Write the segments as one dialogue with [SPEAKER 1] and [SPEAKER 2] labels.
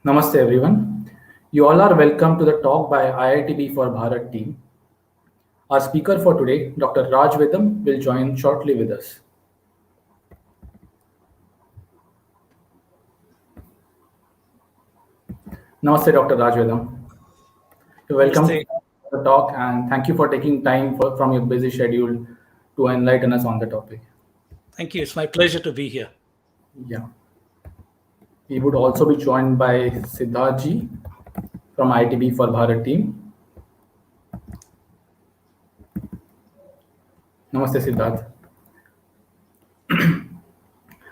[SPEAKER 1] Namaste everyone. You all are welcome to the talk by IIT for Bharat team. Our speaker for today, Dr. Raj Vedam, will join shortly with us. Namaste, Dr. Raj Vedam. Welcome
[SPEAKER 2] Namaste.
[SPEAKER 1] to the talk and thank you for taking time from your busy schedule to enlighten us on the topic.
[SPEAKER 2] Thank you. It's my pleasure to be here.
[SPEAKER 1] Yeah. We would also be joined by Siddharth ji from IIT for Bharat team. Namaste, Siddharth.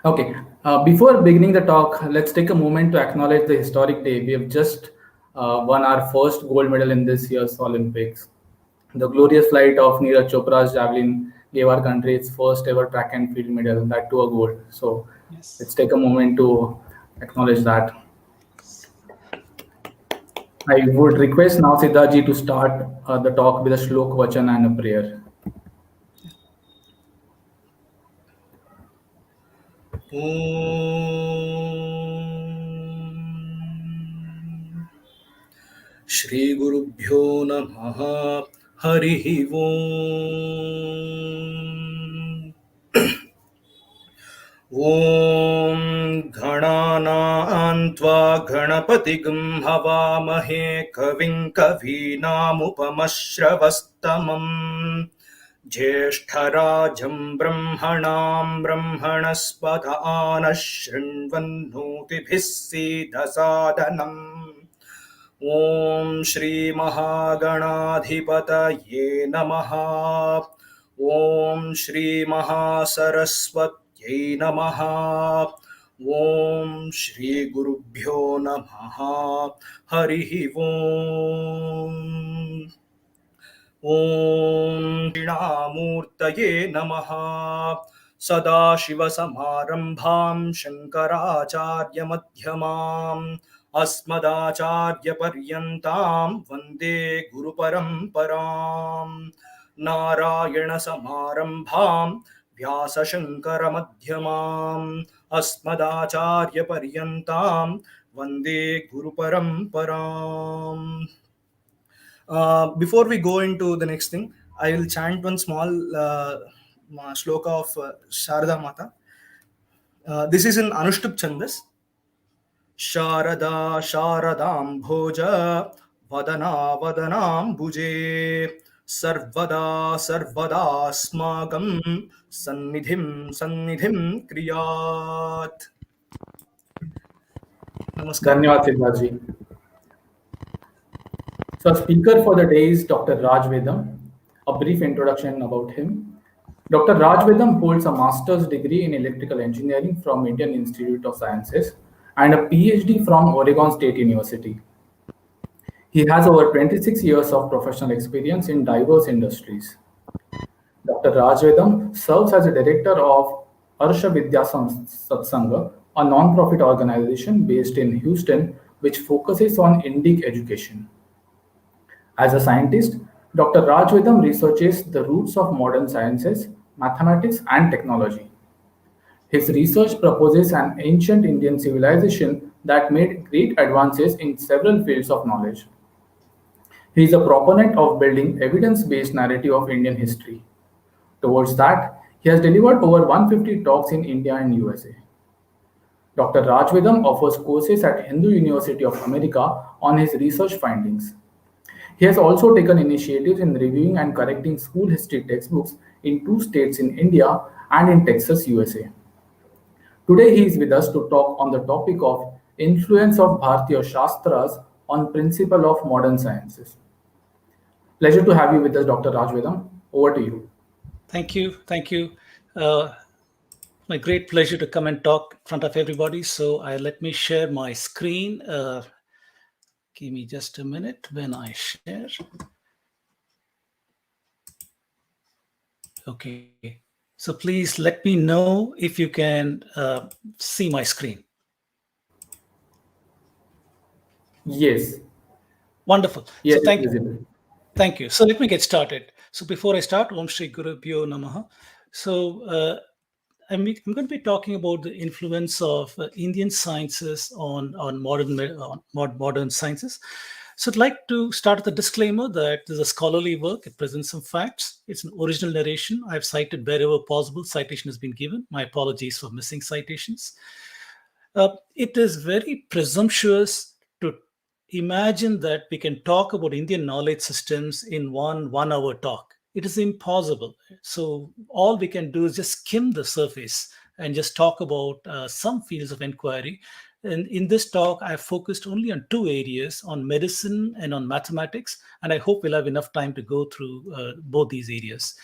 [SPEAKER 1] Okay, before beginning the talk, let's take a moment to acknowledge the historic day. We have just won our first gold medal in this year's Olympics. The glorious flight of Neeraj Chopra's javelin gave our country its first ever track and field medal, that too a gold. So let's take a moment to acknowledge that. I would request now Siddharji to start the talk with a shlok vachan and a prayer.
[SPEAKER 3] Shri Gurubhyo Namaha Harihi Om Om Ghananantva Ganapatigam Havamahe Kavim Kavinamupamashravastamam Jeshtarajam Brahmanam Brahmanaspata Anashrinvannotibhissidasadanam Om Shri Mahaganadhipataye Namaha Om Shri Mahasaraswatyai Namaha Om Shri Gurubhyo Namaha Harihi Om Om Srinamurtaye Namaha Sadashiva Samarambham Shankaracharya Madhyamam Asmadacharya Paryantam Vande Guru Paramparam Narayana Samarambham Vyasa Shankara Madhyamam Asmadacharya Paryantam Vande Guru Paramparam. Before we go into the next thing, I will chant one small shloka of Sharada Mata. This is in Anushtup Chandas. Sharada Sharadam Bhoja Vadana Vadanam Bhuje Sarvada Sarvada Smagam Sannidhim Kriyat.
[SPEAKER 1] Namaskar. Dhanyawad, Siddharji. So, speaker for the day is Dr. Raj Vedam. A brief introduction about him. Dr. Raj Vedam holds a master's degree in electrical engineering from Indian Institute of Sciences and a PhD from Oregon State University. He has over 26 years of professional experience in diverse industries. Dr. Raj Vedam serves as a director of Arsha Vidya Satsanga, a non-profit organization based in Houston which focuses on Indic education. As a scientist, Dr. Raj Vedam researches the roots of modern sciences, mathematics, and technology. His research proposes an ancient Indian civilization that made great advances in several fields of knowledge. He is a proponent of building evidence-based narrative of Indian history. Towards that, he has delivered over 150 talks in India and USA. Dr. Raj Vedam offers courses at Hindu University of America on his research findings. He has also taken initiatives in reviewing and correcting school history textbooks in 2 states in India and in Texas, USA. Today he is with us to talk on the topic of influence of Bhartiya Shashtras on principle of modern sciences. Pleasure to have you with us, Dr. Raj Vedam. Over to you.
[SPEAKER 2] Thank you. My great pleasure to come and talk in front of everybody. So let me share my screen. Give me just a minute when I share. Okay. So please let me know if you can see my screen.
[SPEAKER 1] Yes.
[SPEAKER 2] Wonderful.
[SPEAKER 1] Yes,
[SPEAKER 2] So thank you. So let me get started. So before I start, Om Shri Gurubhyo Namaha. So I'm going to be talking about the influence of Indian sciences on modern sciences. So I'd like to start with a disclaimer that this is a scholarly work. It presents some facts. It's an original narration. I've cited wherever possible. Citation has been given. My apologies for missing citations. It is very presumptuous to imagine that we can talk about Indian knowledge systems in one hour talk. It is impossible. So all we can do is just skim the surface and just talk about some fields of inquiry. And in this talk, I have focused only on two areas, on medicine and on mathematics. And I hope we'll have enough time to go through both these areas.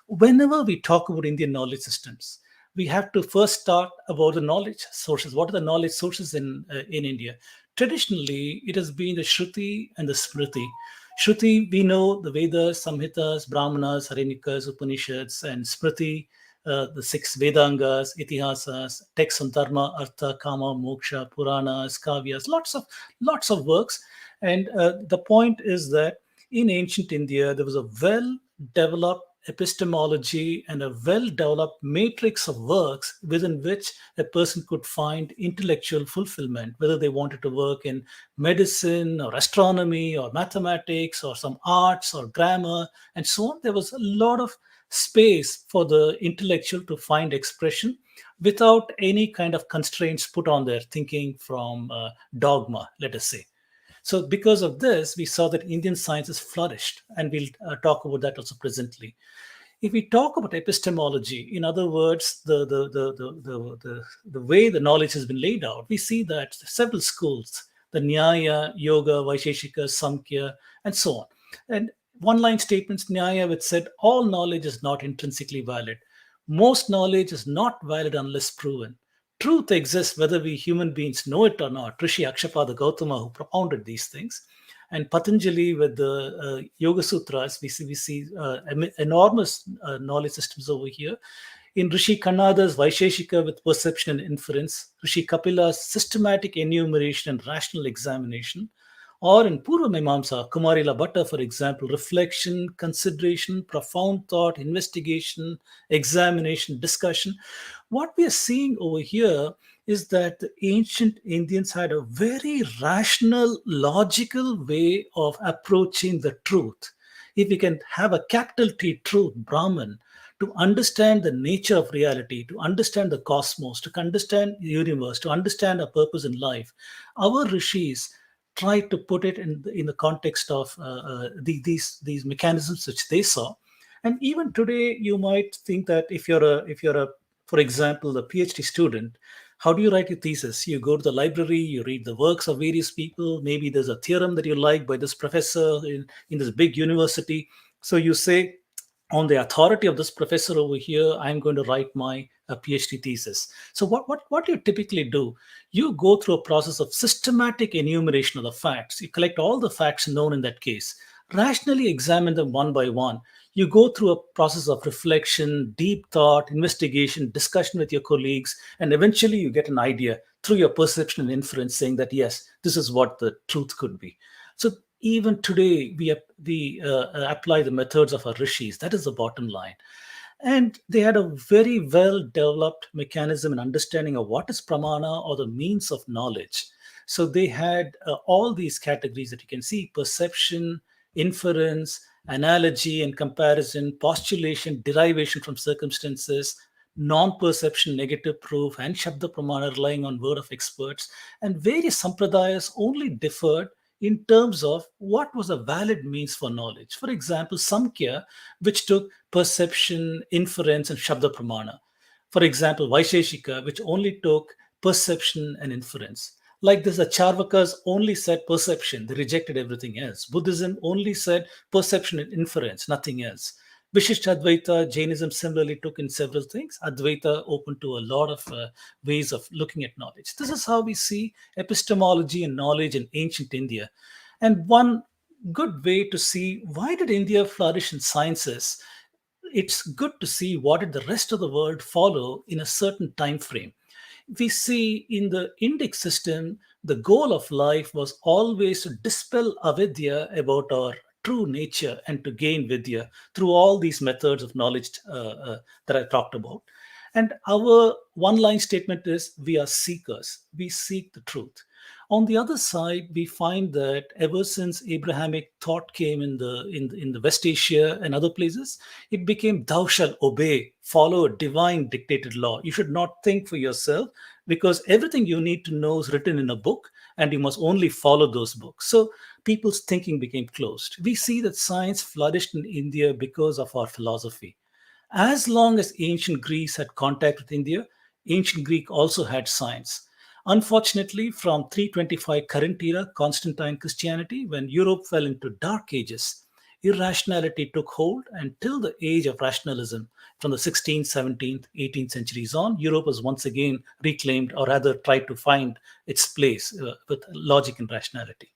[SPEAKER 2] Whenever we talk about Indian knowledge systems, we have to first start about the knowledge sources. What are the knowledge sources in India? Traditionally, it has been the Shruti and the Smriti. Shruti, we know the Vedas, Samhitas, Brahmanas, Haranikas, Upanishads, and Smriti, the six Vedangas, Itihasas, texts on Dharma, Artha, Kama, Moksha, Puranas, Kavyas, lots of works. And the point is that in ancient India, there was a well-developed epistemology and a well-developed matrix of works within which a person could find intellectual fulfillment, whether they wanted to work in medicine or astronomy or mathematics or some arts or grammar and so on. There was a lot of space for the intellectual to find expression without any kind of constraints put on their thinking from dogma, let us say. So because of this, we saw that Indian sciences flourished, and we'll talk about that also presently. If we talk about epistemology, in other words, the way the knowledge has been laid out, we see that several schools, the Nyaya, Yoga, Vaisheshika, Samkhya, and so on. And one-line statements, Nyaya, which said all knowledge is not intrinsically valid. Most knowledge is not valid unless proven. Truth exists whether we human beings know it or not. Rishi Akshapada Gautama, who propounded these things. And Patanjali with the Yoga Sutras, we see enormous knowledge systems over here. In Rishi Kannada's Vaisheshika with perception and inference, Rishi Kapila's systematic enumeration and rational examination, or in Purva Mimamsa, Kumarila Bhatta, for example, reflection, consideration, profound thought, investigation, examination, discussion. What we are seeing over here is that the ancient Indians had a very rational, logical way of approaching the truth. If we can have a capital T truth, Brahman, to understand the nature of reality, to understand the cosmos, to understand the universe, to understand our purpose in life, our rishis try to put it in the context of these mechanisms which they saw. And even today, you might think that if you're a for example, a PhD student, how do you write your thesis? You go to the library, you read the works of various people. Maybe there's a theorem that you like by this professor in this big university. So you say, on the authority of this professor over here, I'm going to write my PhD thesis. So what you typically do, you go through a process of systematic enumeration of the facts. You collect all the facts known in that case, rationally examine them one by one. You go through a process of reflection, deep thought, investigation, discussion with your colleagues, and eventually you get an idea through your perception and inference saying that, yes, this is what the truth could be. So even today, we apply the methods of our rishis. That is the bottom line. And they had a very well-developed mechanism and understanding of what is pramana, or the means of knowledge. So they had all these categories that you can see: perception, inference, analogy and comparison, postulation, derivation from circumstances, non-perception, negative proof, and Shabda Pramana, relying on word of experts. And various sampradayas only differed in terms of what was a valid means for knowledge. For example, Samkhya, which took perception, inference, and Shabda Pramana. For example, Vaisheshika, which only took perception and inference. Like this, the Charvakas only said perception, they rejected everything else. Buddhism only said perception and inference, nothing else. Vishishta Advaita, Jainism similarly took in several things. Advaita open to a lot of ways of looking at knowledge. This is how we see epistemology and knowledge in ancient India. And one good way to see why did India flourish in sciences, it's good to see what did the rest of the world follow in a certain time frame. We see in the Indic system, the goal of life was always to dispel avidya about our true nature and to gain vidya through all these methods of knowledge that I talked about. And our one line statement is we are seekers, we seek the truth. On the other side, we find that ever since Abrahamic thought came in the West Asia and other places, it became thou shalt obey, follow a divine dictated law. You should not think for yourself, because everything you need to know is written in a book and you must only follow those books. So people's thinking became closed. We see that science flourished in India because of our philosophy. As long as ancient Greece had contact with India, ancient Greek also had science. Unfortunately, from 325 current era Constantine Christianity, when Europe fell into dark ages, irrationality took hold until the age of rationalism. From the 16th, 17th, 18th centuries on, Europe was once again reclaimed, or rather tried to find its place with logic and rationality.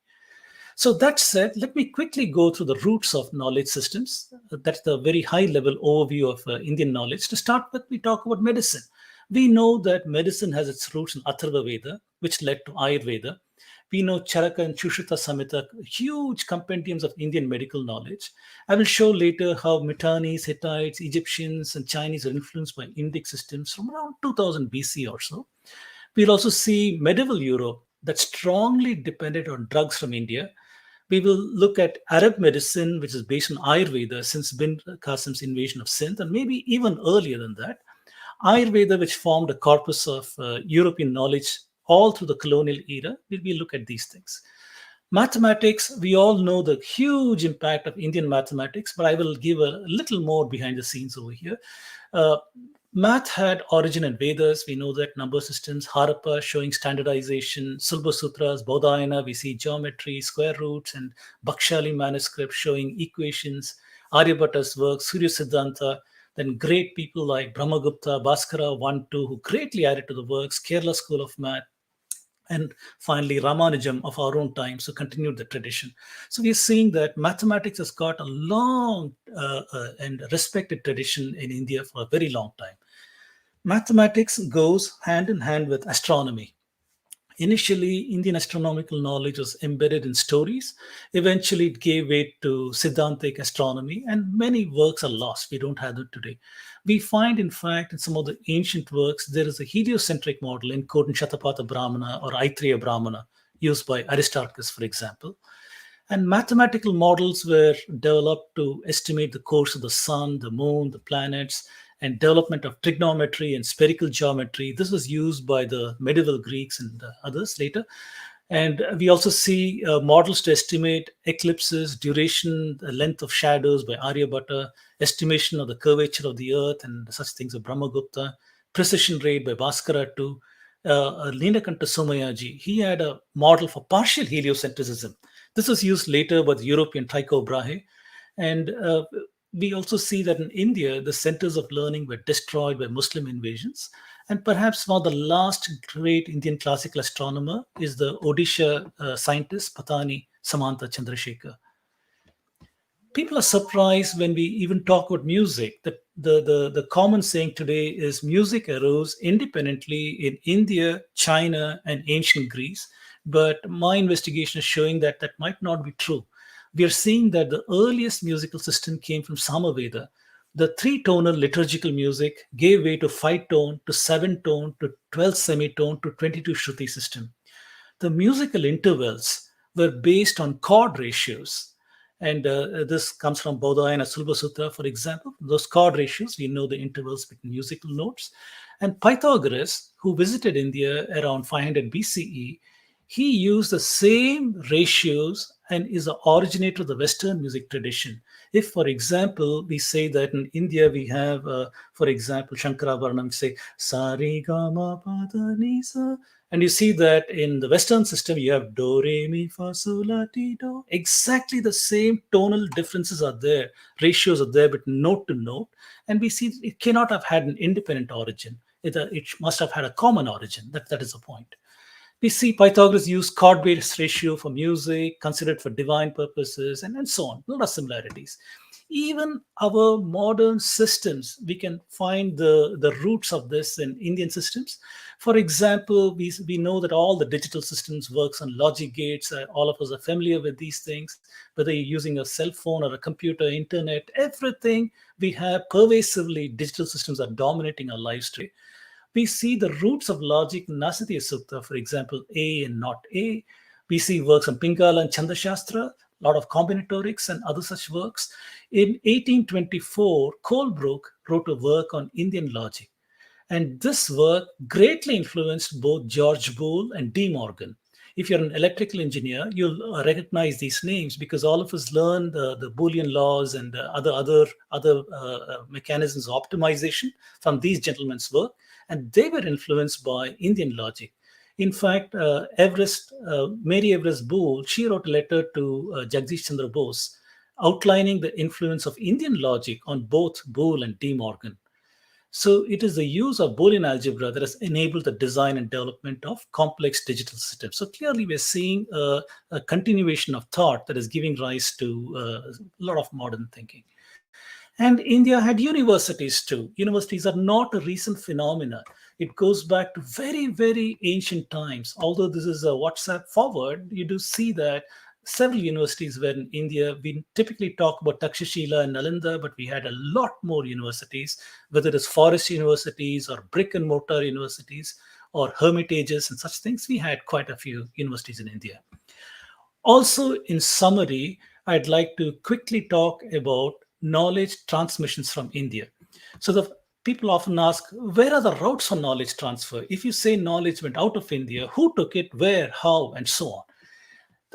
[SPEAKER 2] So that said, let me quickly go through the roots of knowledge systems. That's the very high level overview of Indian knowledge. To start with, we talk about medicine. We know that medicine has its roots in Atharva Veda, which led to Ayurveda. We know Charaka and Sushruta Samhita, huge compendiums of Indian medical knowledge. I will show later how Mittanis, Hittites, Egyptians, and Chinese are influenced by Indic systems from around 2000 BC or so. We'll also see medieval Europe that strongly depended on drugs from India. We will look at Arab medicine, which is based on Ayurveda since bin Qasim's invasion of Sindh, and maybe even earlier than that. Ayurveda, which formed a corpus of European knowledge all through the colonial era. We look at these things. Mathematics, we all know the huge impact of Indian mathematics, but I will give a little more behind the scenes over here. Math had origin in Vedas. We know that number systems, Harappa showing standardization, Sulba Sutras, Bodhayana, we see geometry, square roots, and Bakshali manuscript showing equations, Aryabhata's work, Surya Siddhanta, then great people like Brahmagupta, Bhaskara, 1, 2, who greatly added to the works, Kerala School of Math, and finally Ramanujam of our own time, so continued the tradition. So we are seeing that mathematics has got a long and respected tradition in India for a very long time. Mathematics goes hand in hand with astronomy. Initially, Indian astronomical knowledge was embedded in stories. Eventually, it gave way to Siddhantic astronomy, and many works are lost. We don't have them today. We find, in fact, in some of the ancient works, there is a heliocentric model encoded in Shatapatha Brahmana or Aitreya Brahmana, used by Aristarchus, for example. And mathematical models were developed to estimate the course of the sun, the moon, the planets, and development of trigonometry and spherical geometry. This was used by the medieval Greeks and others later. And we also see models to estimate eclipses, duration, the length of shadows by Aryabhata, estimation of the curvature of the earth and such things of Brahmagupta, precision rate by Bhaskara too. Nilakanta Somayaji, he had a model for partial heliocentrism. This was used later by the European Tycho Brahe. And we also see that in India, the centers of learning were destroyed by Muslim invasions. And perhaps one of the last great Indian classical astronomer is the Odisha scientist, Patani Samanta Chandrasekhar. People are surprised when we even talk about music. The common saying today is music arose independently in India, China, and ancient Greece. But my investigation is showing that that might not be true. We are seeing that the earliest musical system came from Samaveda. The 3-tonal liturgical music gave way to 5-tone, to 7-tone, to 12 semitone, to 22 Shruti system. The musical intervals were based on chord ratios. And this comes from Bodhayana Sulba Sutra, for example. Those chord ratios, we know the intervals between musical notes. And Pythagoras, who visited India around 500 BCE, he used the same ratios and is the originator of the Western music tradition. If, for example, we say that in India we have, for example, Shankarabaranam, say, Sa Re Ga Ma Pa Da Ni Sa. And you see that in the Western system, you have Do, Re, Mi, Fa, Sol, La, Ti, Do. Exactly the same tonal differences are there, ratios are there, but note to note. And we see it cannot have had an independent origin. It must have had a common origin. That is the point. We see Pythagoras used chord-based ratio for music, considered for divine purposes, and so on. A lot of similarities. Even our modern systems, we can find the roots of this in Indian systems. For example, we know that all the digital systems works on logic gates. All of us are familiar with these things, whether you're using a cell phone or a computer, internet, everything we have pervasively, digital systems are dominating our lives today. We see the roots of logic in Nasatiya Sukta, for example, A and not A. We see works on Pingala and Chandashastra, a lot of combinatorics and other such works. In 1824, Colebrook wrote a work on Indian logic. And this work greatly influenced both George Boole and De Morgan. If you're an electrical engineer, you'll recognize these names because all of us learned the Boolean laws and other mechanisms of optimization from these gentlemen's work, and they were influenced by Indian logic. In fact, Mary Everest Boole, she wrote a letter to Jagdish Chandra Bose outlining the influence of Indian logic on both Boole and De Morgan. So it is the use of Boolean algebra that has enabled the design and development of complex digital systems. So clearly we're seeing a continuation of thought that is giving rise to a lot of modern thinking. And India had universities too. Universities are not a recent phenomenon. It goes back to very, very ancient times. Although this is a WhatsApp forward, you do see that several universities were in India. We typically talk about Takshashila and Nalanda, but we had a lot more universities, whether it is forest universities or brick and mortar universities or hermitages and such things. We had quite a few universities in India. Also, in summary, I'd like to quickly talk about knowledge transmissions from India. So the people often ask, where are the routes for knowledge transfer? If you say knowledge went out of India, who took it, where, how, and so on?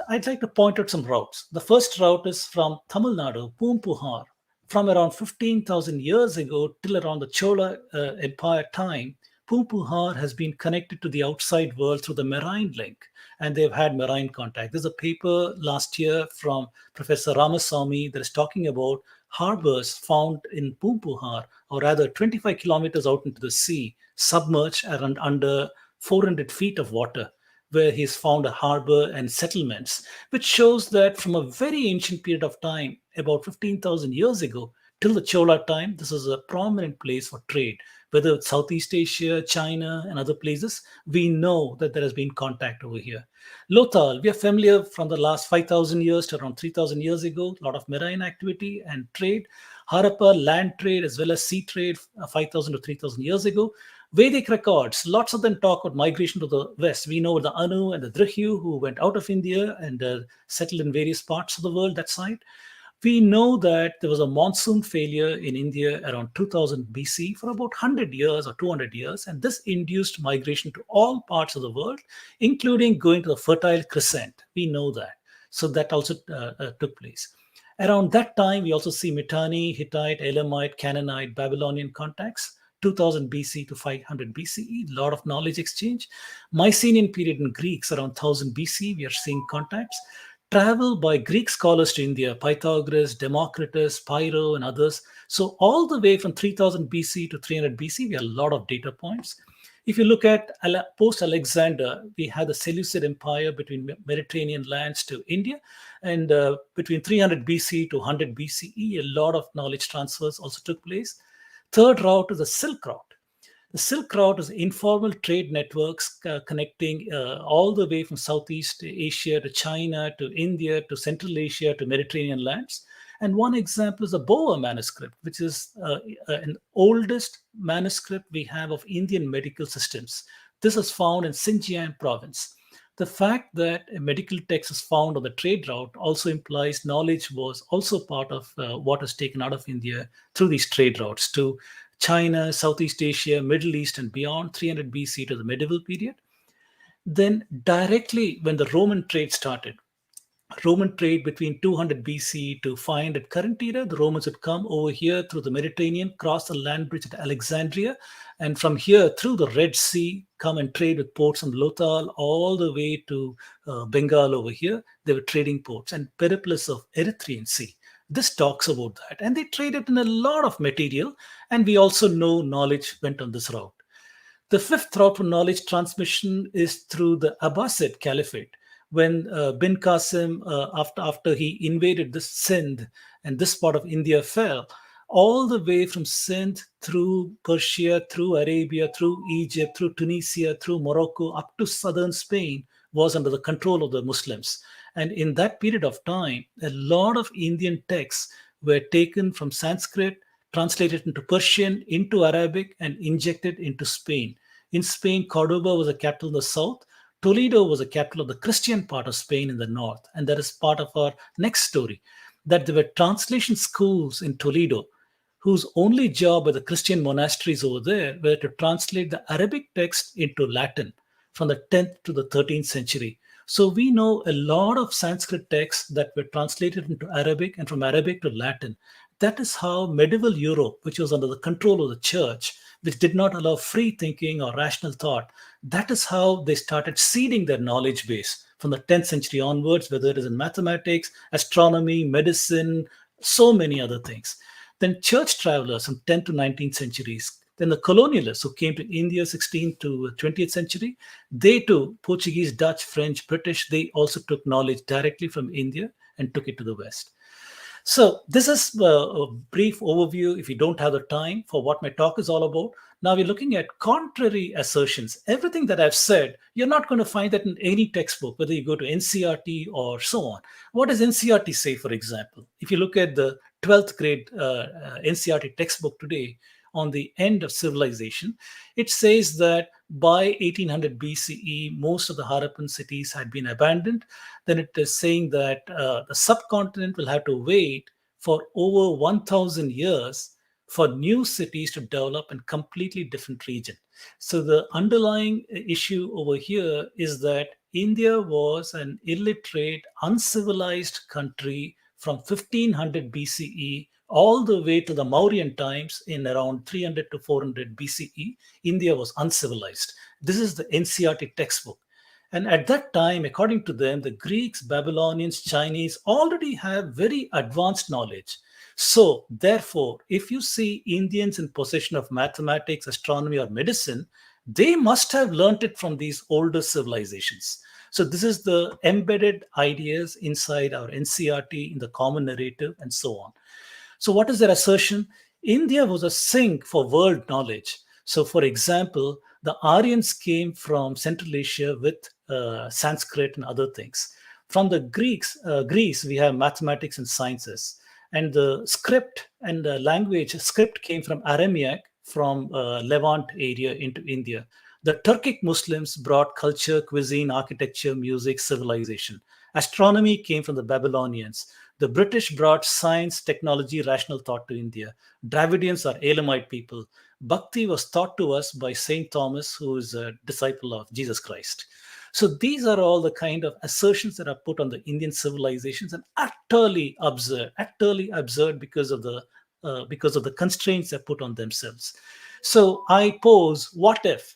[SPEAKER 2] I'd like to point out some routes. The first route is from Tamil Nadu, Poompuhar. From around 15,000 years ago till around the Chola Empire time, Poompuhar has been connected to the outside world through the marine link, and they've had marine contact. There's a paper last year from Professor Ramaswamy that is talking about harbors found in Poompuhar, or rather 25 kilometers out into the sea, submerged and under 400 feet of water, where he's found a harbor and settlements, which shows that from a very ancient period of time, about 15,000 years ago, till the Chola time, this is a prominent place for trade. Whether it's Southeast Asia, China, and other places, we know that there has been contact over here. Lothal, we are familiar from the last 5,000 years to around 3,000 years ago, a lot of marine activity and trade. Harappa, land trade as well as sea trade, 5,000 to 3,000 years ago. Vedic records, lots of them talk about migration to the west. We know the Anu and the Drihyu who went out of India and settled in various parts of the world, that side. We know that there was a monsoon failure in India around 2000 BC for about 100 years or 200 years, and this induced migration to all parts of the world, including going to the Fertile Crescent. We know that. So that also took place. Around that time, we also see Mittani, Hittite, Elamite, Canaanite, Babylonian contacts. 2000 BC to 500 BCE, a lot of knowledge exchange. Mycenaean period in Greeks around 1000 BC, we are seeing contacts. Travel by Greek scholars to India, Pythagoras, Democritus, Pyrrho, and others. So all the way from 3000 BC to 300 BC, we have a lot of data points. If you look at post-Alexander, we had the Seleucid Empire between Mediterranean lands to India, and between 300 BC to 100 BCE, a lot of knowledge transfers also took place. Third route is the Silk Route. The Silk Route is informal trade networks connecting all the way from Southeast Asia to China to India to Central Asia to Mediterranean lands. And one example is the Boer manuscript, which is an oldest manuscript we have of Indian medical systems. This is found in Xinjiang province. The fact that a medical text is found on the trade route also implies knowledge was also part of what was taken out of India through these trade routes to China, Southeast Asia, Middle East, and beyond 300 BC to the medieval period. Then directly when the Roman trade started, Roman trade between 200 BC to 500 current era, the Romans would come over here through the Mediterranean, cross the land bridge at Alexandria, and from here through the Red Sea, come and trade with ports on Lothal all the way to Bengal over here. They were trading ports and Periplus of Erythraean Sea. This talks about that. And they traded in a lot of material, and we also know knowledge went on this route. The fifth route for knowledge transmission is through the Abbasid Caliphate. When bin Qasim, after he invaded the Sindh and this part of India fell, all the way from Sindh through Persia, through Arabia, through Egypt, through Tunisia, through Morocco, up to southern Spain was under the control of the Muslims. And in that period of time, a lot of Indian texts were taken from Sanskrit, translated into Persian, into Arabic, and injected into Spain. In Spain, Cordoba was a capital in the south. Toledo was a capital of the Christian part of Spain in the north. And that is part of our next story, that there were translation schools in Toledo whose only job by the Christian monasteries over there were to translate the Arabic text into Latin from the 10th to the 13th century. So we know a lot of Sanskrit texts that were translated into Arabic and from Arabic to Latin. That is how medieval Europe, which was under the control of the church, which did not allow free thinking or rational thought, that is how they started seeding their knowledge base from the 10th century onwards, whether it is in mathematics, astronomy, medicine, so many other things. Then church travelers from 10th to 19th centuries, then the colonialists who came to India 16th to 20th century, they too, Portuguese, Dutch, French, British, they also took knowledge directly from India and took it to the West. So this is a brief overview, if you don't have the time, for what my talk is all about. Now we're looking at contrary assertions. Everything that I've said, you're not going to find that in any textbook, whether you go to NCERT or so on. What does NCERT say, for example? If you look at the 12th grade NCERT textbook today on the end of civilization, it says that by 1800 BCE, most of the Harappan cities had been abandoned. Then it is saying that the subcontinent will have to wait for over 1,000 years for new cities to develop in completely different region. So the underlying issue over here is that India was an illiterate, uncivilized country from 1500 BCE all the way to the Mauryan times in around 300 to 400 BCE. India was uncivilized. This is the NCERT textbook. And at that time, according to them, the Greeks, Babylonians, Chinese already have very advanced knowledge. So therefore, if you see Indians in possession of mathematics, astronomy, or medicine, they must have learnt it from these older civilizations. So this is the embedded ideas inside our NCERT in the common narrative and so on. So what is their assertion? India was a sink for world knowledge. So for example, the Aryans came from Central Asia with Sanskrit and other things. From the Greece, we have mathematics and sciences. And the script and the language, script came from Aramaic from Levant area into India. The Turkic Muslims brought culture, cuisine, architecture, music, civilization. Astronomy came from the Babylonians. The British brought science, technology, rational thought to India. Dravidians are Elamite people. Bhakti was taught to us by Saint Thomas, who is a disciple of Jesus Christ. So these are all the kind of assertions that are put on the Indian civilizations and utterly absurd because of the constraints they put on themselves. So I pose, what if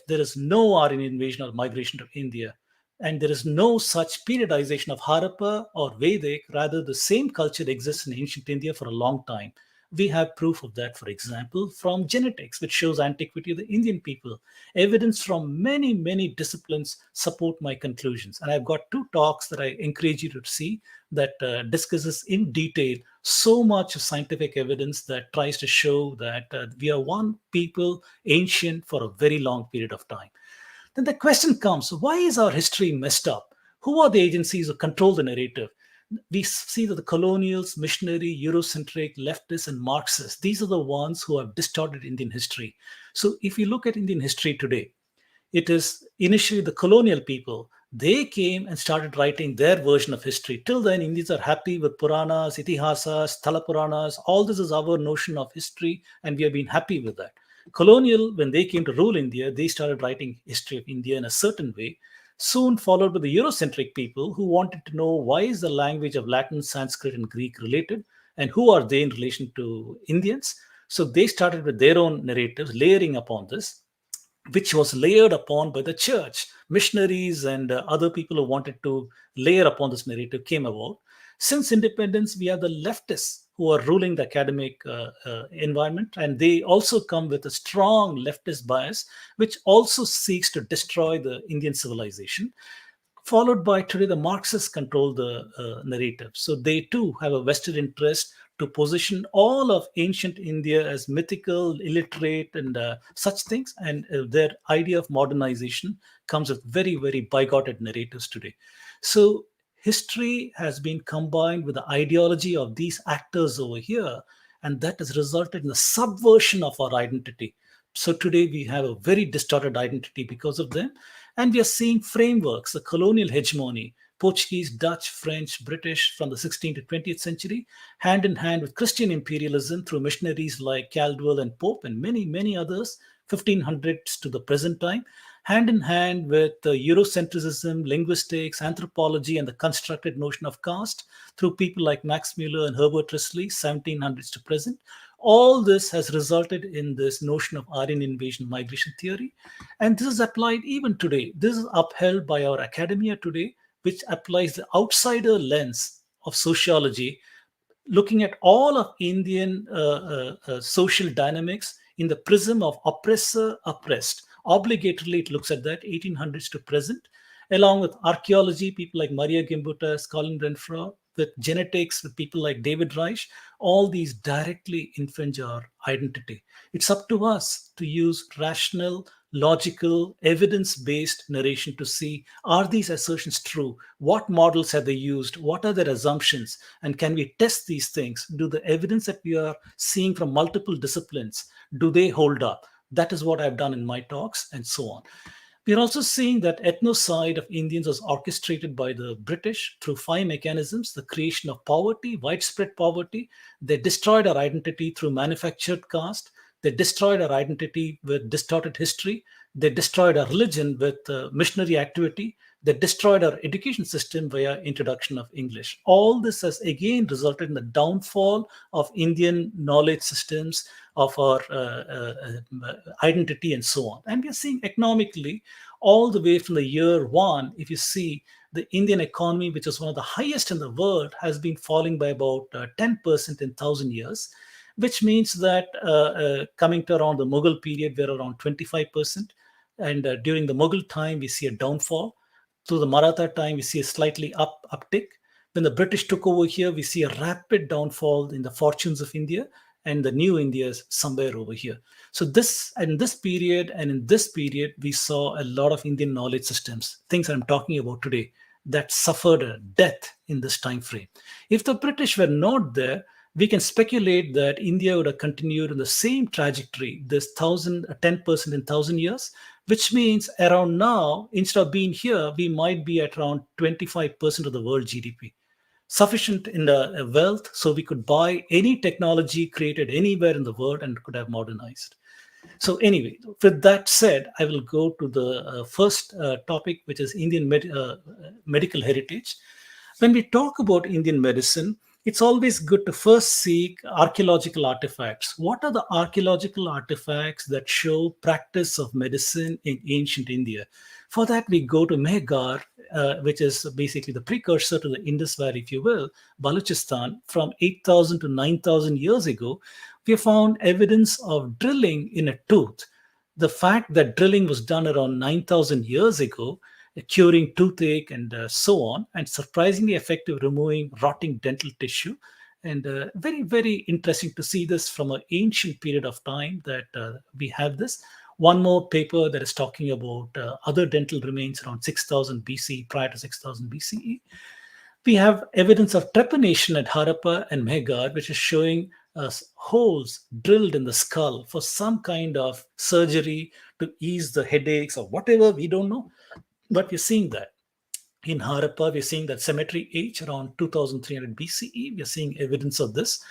[SPEAKER 2] there is no Aryan invasion or migration to India? And there is no such periodization of Harappa or Vedic, rather the same culture exists in ancient India for a long time. We have proof of that, for example, from genetics, which shows antiquity of the Indian people. Evidence from many, many disciplines support my conclusions. And I've got 2 talks that I encourage you to see that discusses in detail so much of scientific evidence that tries to show that we are one people, ancient for a very long period of time. Then the question comes, why is our history messed up? Who are the agencies who control the narrative? We see that the colonials, missionary, Eurocentric, leftists, and Marxists, these are the ones who have distorted Indian history. So if you look at Indian history today, it is initially the colonial people. They came and started writing their version of history. Till then, Indians are happy with Puranas, Itihasas, Thala Puranas. All this is our notion of history, and we have been happy with that. Colonial, when they came to rule India, they started writing history of India in a certain way, soon followed by the Eurocentric people who wanted to know why is the language of Latin, Sanskrit, and Greek related, and who are they in relation to Indians. So they started with their own narratives, layering upon this, which was layered upon by the church. Missionaries and other people who wanted to layer upon this narrative came about. Since independence, we have the leftists who are ruling the academic environment, and they also come with a strong leftist bias, which also seeks to destroy the Indian civilization. followed by today the Marxists control the narrative. So they too have a vested interest to position all of ancient India as mythical, illiterate, and such things. And their idea of modernization comes with very, very bigoted narratives today. So history has been combined with the ideology of these actors over here, and that has resulted in the subversion of our identity. So today we have a very distorted identity because of them. And we are seeing frameworks, the colonial hegemony, Portuguese, Dutch, French, British from the 16th to 20th century, hand in hand with Christian imperialism through missionaries like Caldwell and Pope and many, many others, 1500s to the present time, hand in hand with Eurocentrism, linguistics, anthropology, and the constructed notion of caste through people like Max Muller and Herbert Risley, 1700s to present. All this has resulted in this notion of Aryan invasion migration theory. And this is applied even today. This is upheld by our academia today, which applies the outsider lens of sociology, looking at all of Indian social dynamics in the prism of oppressor oppressed. Obligatorily, it looks at that 1800s to present, along with archaeology, people like Maria Gimbutas, Colin Renfrew, with genetics, with people like David Reich. All these directly infringe our identity. It's up to us to use rational, logical, evidence-based narration to see, are these assertions true? What models have they used? What are their assumptions? And can we test these things? Do the evidence that we are seeing from multiple disciplines, do they hold up? That is what I've done in my talks, and so on. We're also seeing that ethnocide of Indians was orchestrated by the British through 5 mechanisms: the creation of poverty, widespread poverty. They destroyed our identity through manufactured caste. They destroyed our identity with distorted history. They destroyed our religion with missionary activity. They destroyed our education system via introduction of English. All this has again resulted in the downfall of Indian knowledge systems, of our identity, and so on. And we are seeing economically, all the way from the year one, if you see the Indian economy, which is one of the highest in the world, has been falling by about 10% in 1,000 years, which means that coming to around the Mughal period, we're around 25%. And during the Mughal time, we see a downfall. Through the Maratha time, we see a slightly uptick. When the British took over here, we see a rapid downfall in the fortunes of India, and the new India is somewhere over here. So in this period, we saw a lot of Indian knowledge systems, things I'm talking about today, that suffered a death in this time frame. If the British were not there, we can speculate that India would have continued in the same trajectory, this 10% in 1,000 years, which means around now, instead of being here, we might be at around 25% of the world GDP. Sufficient in the wealth, so we could buy any technology created anywhere in the world and could have modernized. So anyway, with that said, I will go to the first topic, which is Indian medical heritage. When we talk about Indian medicine, it's always good to first seek archaeological artifacts. What are the archaeological artifacts that show practice of medicine in ancient India? For that, we go to Mehrgarh, which is basically the precursor to the Indus Valley, if you will, Balochistan, from 8,000 to 9,000 years ago. We have found evidence of drilling in a tooth. The fact that drilling was done around 9,000 years ago, curing toothache and so on, and surprisingly effective removing rotting dental tissue. And very, very interesting to see this from an ancient period of time that we have this. One more paper that is talking about other dental remains around 6,000 BC, prior to 6,000 BCE. We have evidence of trepanation at Harappa and Mehrgarh, which is showing holes drilled in the skull for some kind of surgery to ease the headaches or whatever, we don't know. But we're seeing that. In Harappa, we're seeing that cemetery age around 2300 BCE. We're seeing evidence of this.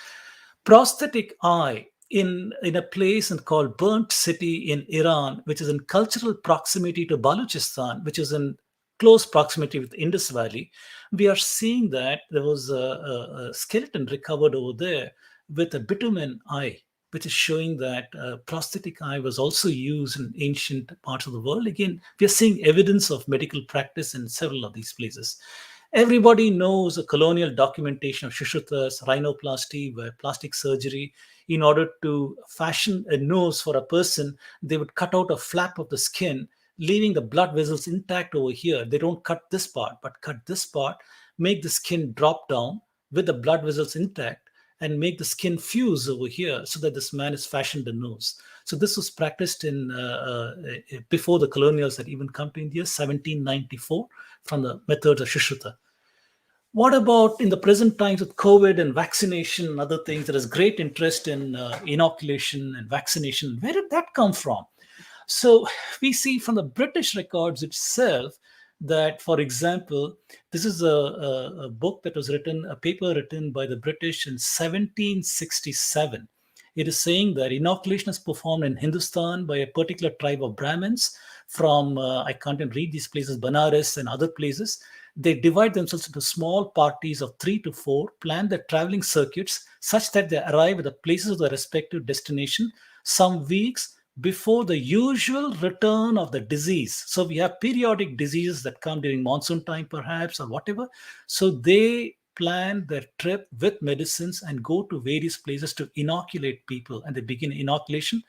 [SPEAKER 2] Prosthetic eye in a place called Burnt City in Iran, which is in cultural proximity to Balochistan, which is in close proximity with the Indus Valley. We are seeing that there was a skeleton recovered over there with a bitumen eye, which is showing that prosthetic eye was also used in ancient parts of the world. Again, we are seeing evidence of medical practice in several of these places. Everybody knows a colonial documentation of Sushruta's rhinoplasty, where plastic surgery, in order to fashion a nose for a person, they would cut out a flap of the skin, leaving the blood vessels intact over here. They don't cut this part, but cut this part, make the skin drop down with the blood vessels intact, and make the skin fuse over here so that this man is fashioned a nose. So this was practiced in before the colonials had even come to India, 1794, from the methods of Sushruta. What about in the present times with COVID and vaccination and other things? There is great interest in inoculation and vaccination. Where did that come from? So we see from the British records itself that, for example, this is a book that was written, a paper written by the British in 1767. It is saying that inoculation is performed in Hindustan by a particular tribe of Brahmins from, I can't even read these places, Banaras and other places. They divide themselves into small parties of 3 to 4, plan their traveling circuits such that they arrive at the places of their respective destination some weeks before the usual return of the disease. So we have periodic diseases that come during monsoon time, perhaps, or whatever. So they plan their trip with medicines and go to various places to inoculate people, and they begin inoculation.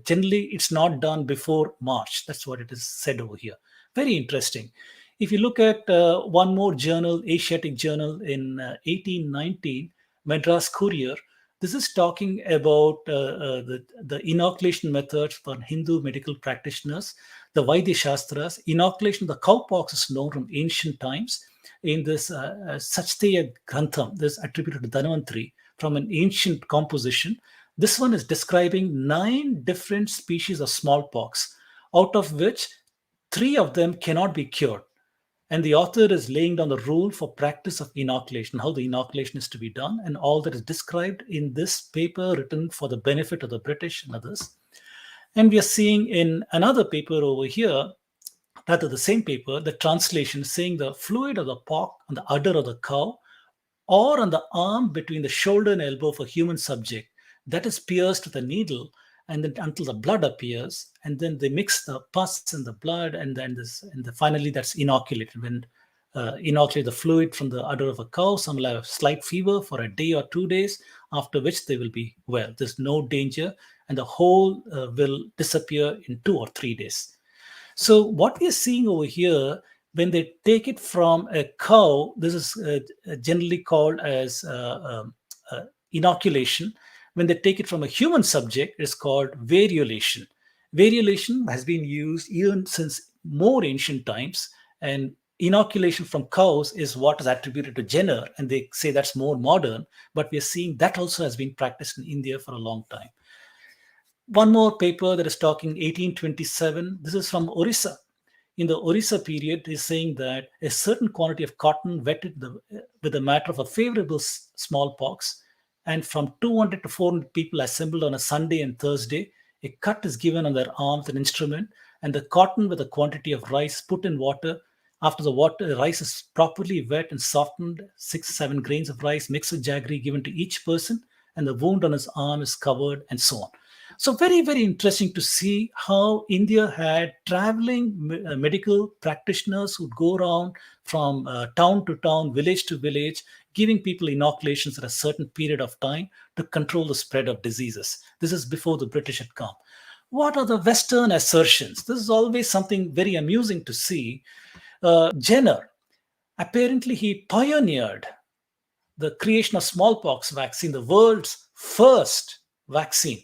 [SPEAKER 2] Generally, it's not done before March. That's what it is said over here. Very interesting. If you look at one more journal, Asiatic Journal in 1819, Madras Courier, this is talking about the inoculation methods for Hindu medical practitioners, the Bhartiya Shashtras. Inoculation of the cowpox is known from ancient times. In this Sachsteya Grantham, this is attributed to Dhanvantri from an ancient composition. This one is describing 9 different species of smallpox, out of which 3 of them cannot be cured. And the author is laying down the rule for practice of inoculation, how the inoculation is to be done, and all that is described in this paper written for the benefit of the British and others. And we are seeing in another paper over here, rather the same paper, the translation saying the fluid of the pock on the udder of the cow or on the arm between the shoulder and elbow of a human subject, that is pierced with a needle, and then until the blood appears, and then they mix the pus and the blood, and then finally that's inoculated. When inoculate the fluid from the udder of a cow, some will have slight fever for a day or 2 days, after which they will be well. There's no danger, and the whole will disappear in 2 or 3 days. So what we are seeing over here, when they take it from a cow, this is generally called as inoculation. When they take it from a human subject, it's called variolation. Variolation has been used even since more ancient times, and inoculation from cows is what is attributed to Jenner, and they say that's more modern, but we are seeing that also has been practiced in India for a long time. One more paper that is talking 1827, this is from Orissa. In the Orissa period, is saying that a certain quantity of cotton wetted with the matter of a favorable smallpox, and from 200 to 400 people assembled on a Sunday and Thursday, a cut is given on their arms and instrument, and the cotton with a quantity of rice put in water. After the rice is properly wet and softened, 6-7 grains of rice mixed with jaggery given to each person, and the wound on his arm is covered, and so on. So very, very interesting to see how India had traveling medical practitioners who would go around from town to town, village to village, giving people inoculations at a certain period of time to control the spread of diseases. This is before the British had come. What are the Western assertions? This is always something very amusing to see. Jenner, apparently he pioneered the creation of smallpox vaccine, the world's first vaccine.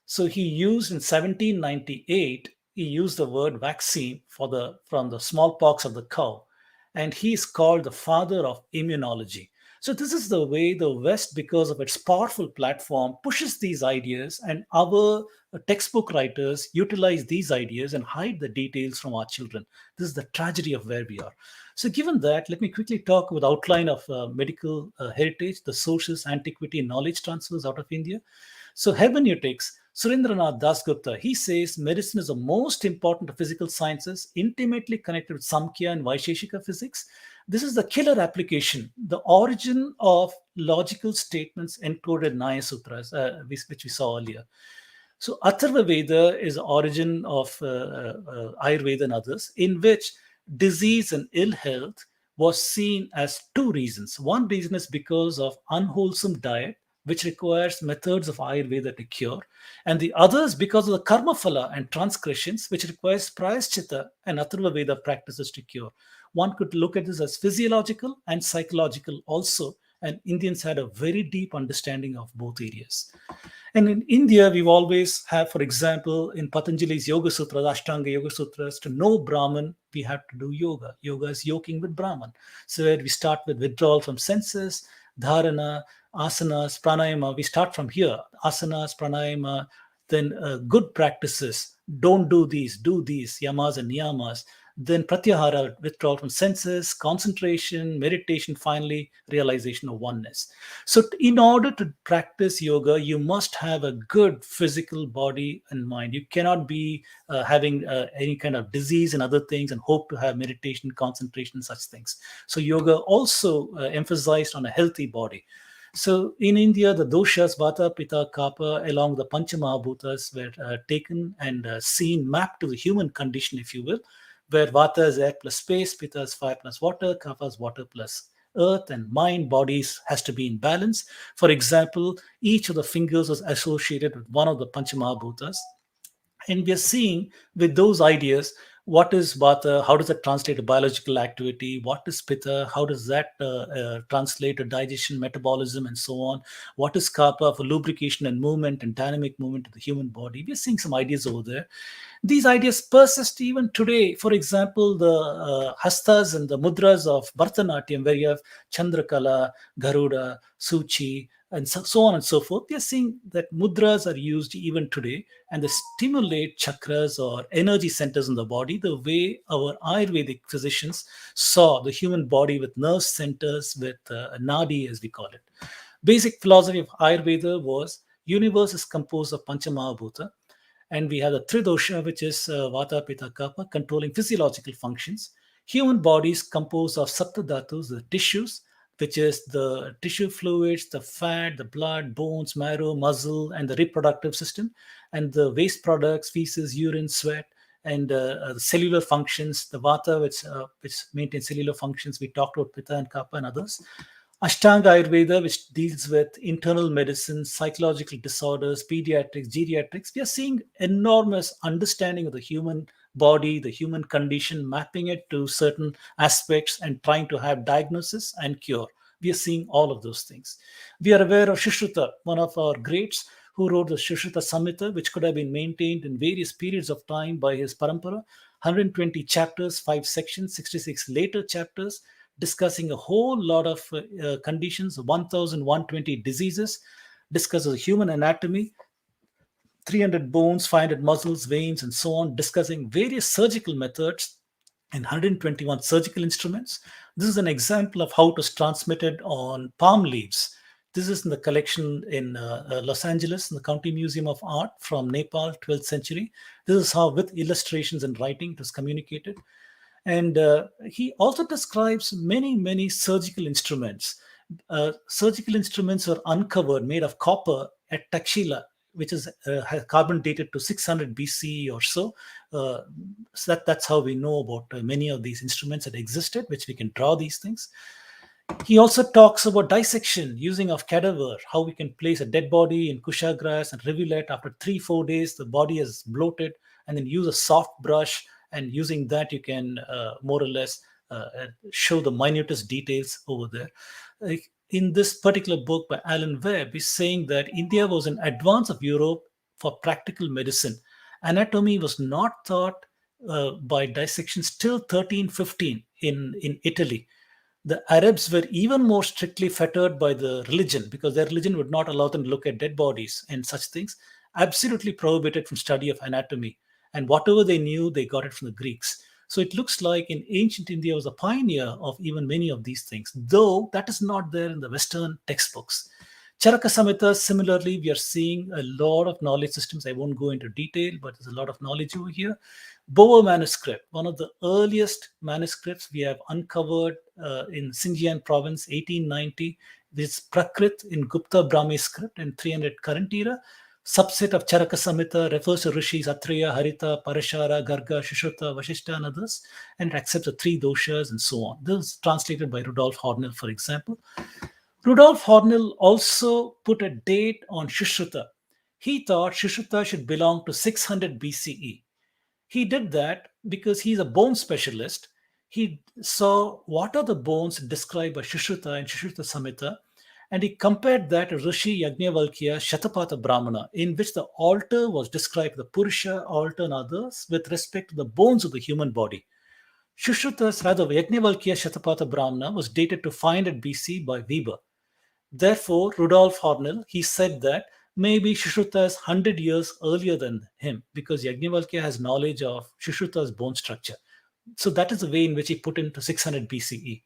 [SPEAKER 2] So he used in 1798, he used the word vaccine from the smallpox of the cow. And he is called the father of immunology. So this is the way the West, because of its powerful platform, pushes these ideas, and our textbook writers utilize these ideas and hide the details from our children. This is the tragedy of where we are. So given that, let me quickly talk with outline of medical heritage, the sources, antiquity, and knowledge transfers out of India. So hermeneutics, Surendranath Dasgupta, he says medicine is the most important of physical sciences, intimately connected with Samkhya and Vaisheshika physics. This is the killer application, the origin of logical statements encoded in Naya Sutras, which we saw earlier. So Atharva Veda is the origin of Ayurveda and others, in which disease and ill health was seen as 2 reasons. One reason is because of unwholesome diet, which requires methods of Ayurveda to cure, and the others because of the karma phala and transgressions, which requires prayaschitta and Atharva Veda practices to cure. One could look at this as physiological and psychological also, and Indians had a very deep understanding of both areas. And in India, we've always have, for example, in Patanjali's Yoga Sutras, Ashtanga Yoga Sutras, to know Brahman, we have to do yoga. Yoga is yoking with Brahman. So where we start with withdrawal from senses, dharana, asanas, pranayama. We start from here, asanas, pranayama, then good practices. Don't do these, do these, yamas and niyamas. Then pratyahara, withdrawal from senses, concentration, meditation, finally, realization of oneness. So in order to practice yoga, you must have a good physical body and mind. You cannot be having any kind of disease and other things and hope to have meditation, concentration, such things. So yoga also emphasized on a healthy body. So in India, the doshas, vata, pitta, kapha, along the Panchamahabhutas were taken and seen, mapped to the human condition, if you will, where vata is air plus space, pitta is fire plus water, kapha is water plus earth, and mind, bodies has to be in balance. For example, each of the fingers was associated with one of the Panchamahabhutas. And we are seeing with those ideas, what is vata, how does that translate to biological activity, what is pitta, how does that translate to digestion, metabolism, and so on, what is kapha for lubrication and movement and dynamic movement of the human body. We are seeing some ideas over there. These ideas persist even today. For example, the hastas and the mudras of Bharatanatyam, where you have Chandrakala, Garuda, Suchi, and so on and so forth. We are seeing that mudras are used even today, and they stimulate chakras or energy centers in the body, the way our Ayurvedic physicians saw the human body with nerve centers, with nadi, as we call it. Basic philosophy of Ayurveda was universe is composed of Panchamahabhuta, and we have the Tridosha, which is Vata, Pitta, Kapha, controlling physiological functions. Human bodies composed of Saptadhatus, the tissues, which is the tissue fluids, the fat, the blood, bones, marrow, muscle, and the reproductive system, and the waste products, feces, urine, sweat, and the cellular functions, the Vata, which maintains cellular functions. We talked about Pitta and Kapha and others. Ashtanga Ayurveda, which deals with internal medicine, psychological disorders, pediatrics, geriatrics. We are seeing enormous understanding of the human body, the human condition, mapping it to certain aspects and trying to have diagnosis and cure. We are seeing all of those things. We are aware of Sushruta, one of our greats, who wrote the Sushruta Samhita, which could have been maintained in various periods of time by his parampara. 120 chapters, 5 sections, 66 later chapters, discussing a whole lot of conditions, 1,120 diseases, discusses human anatomy, 300 bones, 500 muscles, veins, and so on, discussing various surgical methods and 121 surgical instruments. This is an example of how it was transmitted on palm leaves. This is in the collection in Los Angeles, in the County Museum of Art from Nepal, 12th century. This is how, with illustrations and writing, it was communicated. And he also describes many surgical instruments. Surgical instruments were uncovered, made of copper at Takshila, which is carbon dated to 600 BCE or so. So that's how we know about many of these instruments that existed, which we can draw these things. He also talks about dissection using of cadaver, how we can place a dead body in kusha grass and rivulet. After 3-4 days, the body is bloated, and then use a soft brush, and using that you can more or less show the minutest details over there. In this particular book by Alan Webb, he's saying that India was in advance of Europe for practical medicine. Anatomy was not taught by dissection till 1315 in Italy. The Arabs were even more strictly fettered by the religion, because their religion would not allow them to look at dead bodies and such things. Absolutely prohibited from study of anatomy. And whatever they knew, they got it from the Greeks. So it looks like in ancient India was a pioneer of even many of these things, though that is not there in the Western textbooks. Charaka Samhita, similarly, we are seeing a lot of knowledge systems. I won't go into detail, but there's a lot of knowledge over here. Boer manuscript, one of the earliest manuscripts we have uncovered in Xinjiang province, 1890. This Prakrit in Gupta Brahmi script in 300 current era. Subset of Charaka Samhita refers to rishis Atriya, Harita, Parashara, Garga, Sushruta, Vashishta, and others, and it accepts the 3 doshas and so on. This is translated by Rudolf Hornell, for example. Rudolf Hornell also put a date on Sushruta. He thought Sushruta should belong to 600 BCE. He did that because he's a bone specialist. He saw what are the bones described by Sushruta and Sushruta Samhita, and he compared that to Rishi Yajnavalkya Shatapatha Brahmana, in which the altar was described, the Purusha altar and others, with respect to the bones of the human body. Sushruta's, rather, Yajnavalkya Shatapatha Brahmana was dated to 500 BC by Weber. Therefore, Rudolf Hornell, he said that maybe Sushruta is 100 years earlier than him because Yajnavalkya has knowledge of Sushruta's bone structure. So that is the way in which he put into 600 BCE.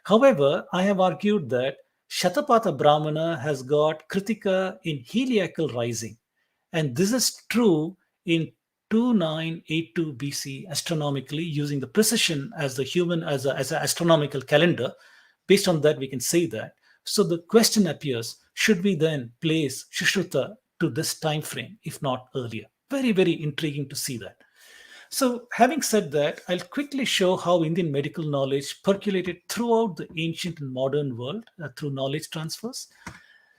[SPEAKER 2] However, I have argued that Shatapatha Brahmana has got Kritika in heliacal rising. And this is true in 2982 BC astronomically, using the precision as the human as an astronomical calendar. Based on that, we can say that. So the question appears, should we then place Sushruta to this time frame, if not earlier? Very, very intriguing to see that. So having said that, I'll quickly show how Indian medical knowledge percolated throughout the ancient and modern world through knowledge transfers.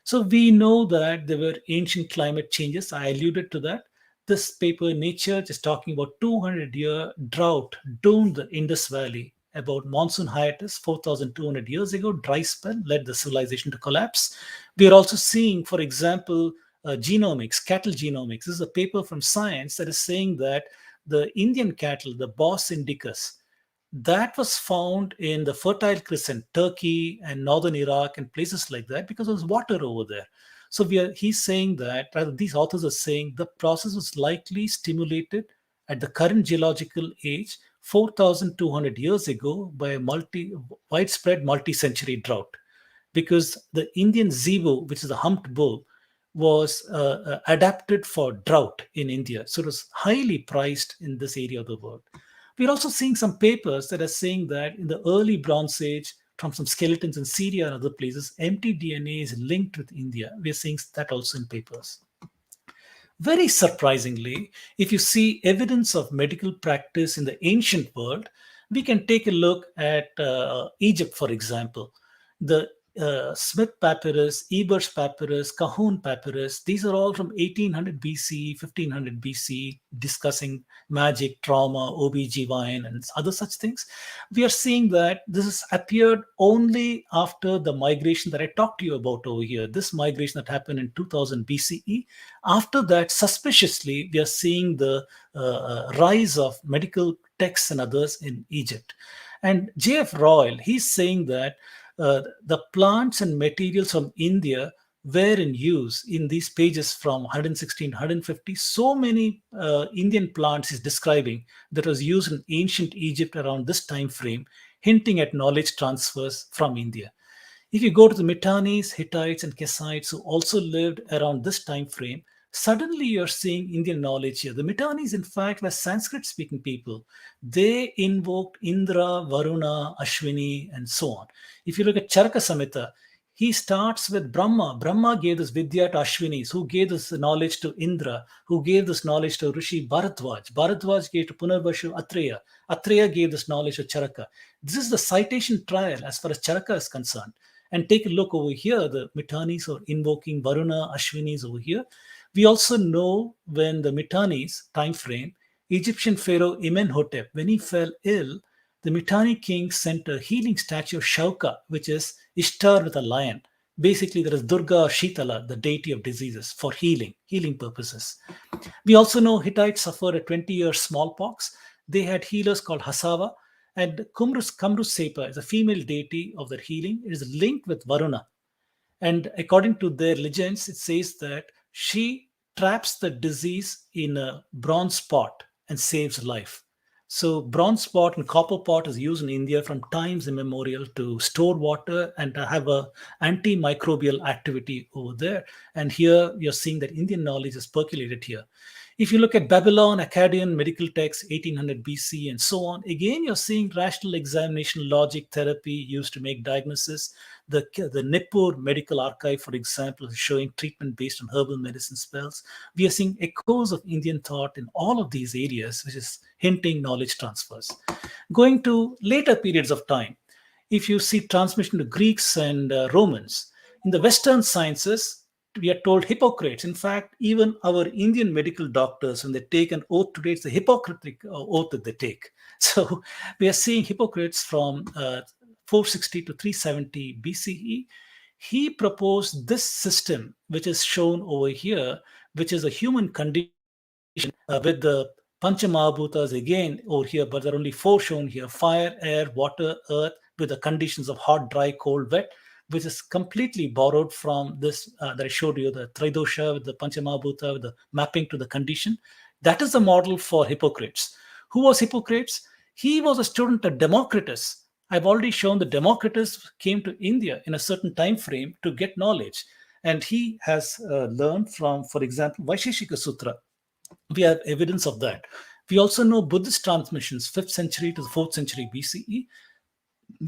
[SPEAKER 2] So we know that there were ancient climate changes. I alluded to that. This paper, Nature, is talking about 200-year drought doomed the Indus Valley. About monsoon hiatus 4,200 years ago, dry spell led the civilization to collapse. We are also seeing, for example, genomics, cattle genomics. This is a paper from Science that is saying that the Indian cattle, the Bos indicus, that was found in the Fertile Crescent, Turkey and northern Iraq and places like that because there was water over there. So he's saying that, rather these authors are saying the process was likely stimulated at the current geological age 4,200 years ago by a widespread multi-century drought, because the Indian zebu, which is the humped bull, was adapted for drought in India. So it was highly prized in this area of the world. We're also seeing some papers that are saying that in the early Bronze Age, from some skeletons in Syria and other places, mtDNA is linked with India. We're seeing that also in papers. Very surprisingly, if you see evidence of medical practice in the ancient world, we can take a look at Egypt, for example. The Smith papyrus, Eber's papyrus, Kahun papyrus, these are all from 1800 BC, 1500 BC, discussing magic, trauma, OBGYN, and other such things. We are seeing that this has appeared only after the migration that I talked to you about over here, this migration that happened in 2000 BCE. After that, suspiciously, we are seeing the rise of medical texts and others in Egypt. And J.F. Royal, he's saying that the plants and materials from India were in use in these pages from 116 150. So many Indian plants is describing that was used in ancient Egypt around this time frame, hinting at knowledge transfers from India. If you go to the Mittanis, Hittites, and Kassites, who also lived around this time frame, suddenly you're seeing Indian knowledge here. The Mittanis, in fact, were Sanskrit-speaking people. They invoked Indra, Varuna, Ashwini, and so on. If you look at Charaka Samhita, he starts with Brahma. Brahma gave this Vidya to Ashwinis, who gave this knowledge to Indra, who gave this knowledge to Rishi Bharadwaj. Bharadwaj gave to Punarbashu Atreya. Atreya gave this knowledge to Charaka. This is the citation trial as far as Charaka is concerned. And take a look over here, the Mittanis are invoking Varuna, Ashwinis over here. We also know when the Mittanis time frame, Egyptian pharaoh Amenhotep, when he fell ill, the Mittani king sent a healing statue of Shauka, which is Ishtar with a lion. Basically, there is Durga or Shitala, the deity of diseases, for healing purposes. We also know Hittites suffered a 20-year smallpox. They had healers called Hasava, and Kamru Sepa is a female deity of their healing. It is linked with Varuna. And according to their legends, it says that she traps the disease in a bronze pot and saves life. So bronze pot and copper pot is used in India from times immemorial to store water and to have a antimicrobial activity over there. And here you're seeing that Indian knowledge is percolated here. If you look at Babylon, Akkadian medical texts, 1800 BC and so on, again, you're seeing rational examination, logic, therapy used to make diagnosis. The Nippur medical archive, for example, is showing treatment based on herbal medicine spells. We are seeing echoes of Indian thought in all of these areas, which is hinting knowledge transfers. Going to later periods of time, if you see transmission to Greeks and Romans, In the Western sciences, we are told Hippocrates. In fact, even our Indian medical doctors, when they take an oath today, it's the Hippocratic oath that they take. So we are seeing Hippocrates from 460 to 370 BCE. He proposed this system, which is shown over here, which is a human condition with the Panchamahabhutas again over here, but there are only four shown here: fire, air, water, earth, with the conditions of hot, dry, cold, wet, which is completely borrowed from this that I showed you, the Tridosha with the Panchamahabhuta, with the mapping to the condition. That is the model for Hippocrates. Who was Hippocrates? He was a student of Democritus. I've already shown that Democritus came to India in a certain time frame to get knowledge. And he has learned from, for example, Vaisheshika Sutra. We have evidence of that. We also know Buddhist transmissions, 5th century to the 4th century BCE.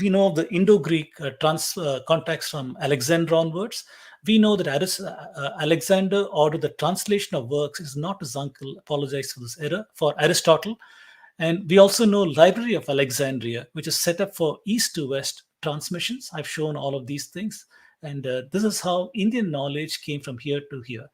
[SPEAKER 2] We know of the Indo-Greek contacts from Alexander onwards. We know that Alexander ordered the translation of works. Is not his uncle. Apologize for this error, for Aristotle. And we also know Library of Alexandria, which is set up for east to west transmissions. I've shown all of these things. And this is how Indian knowledge came from here to here.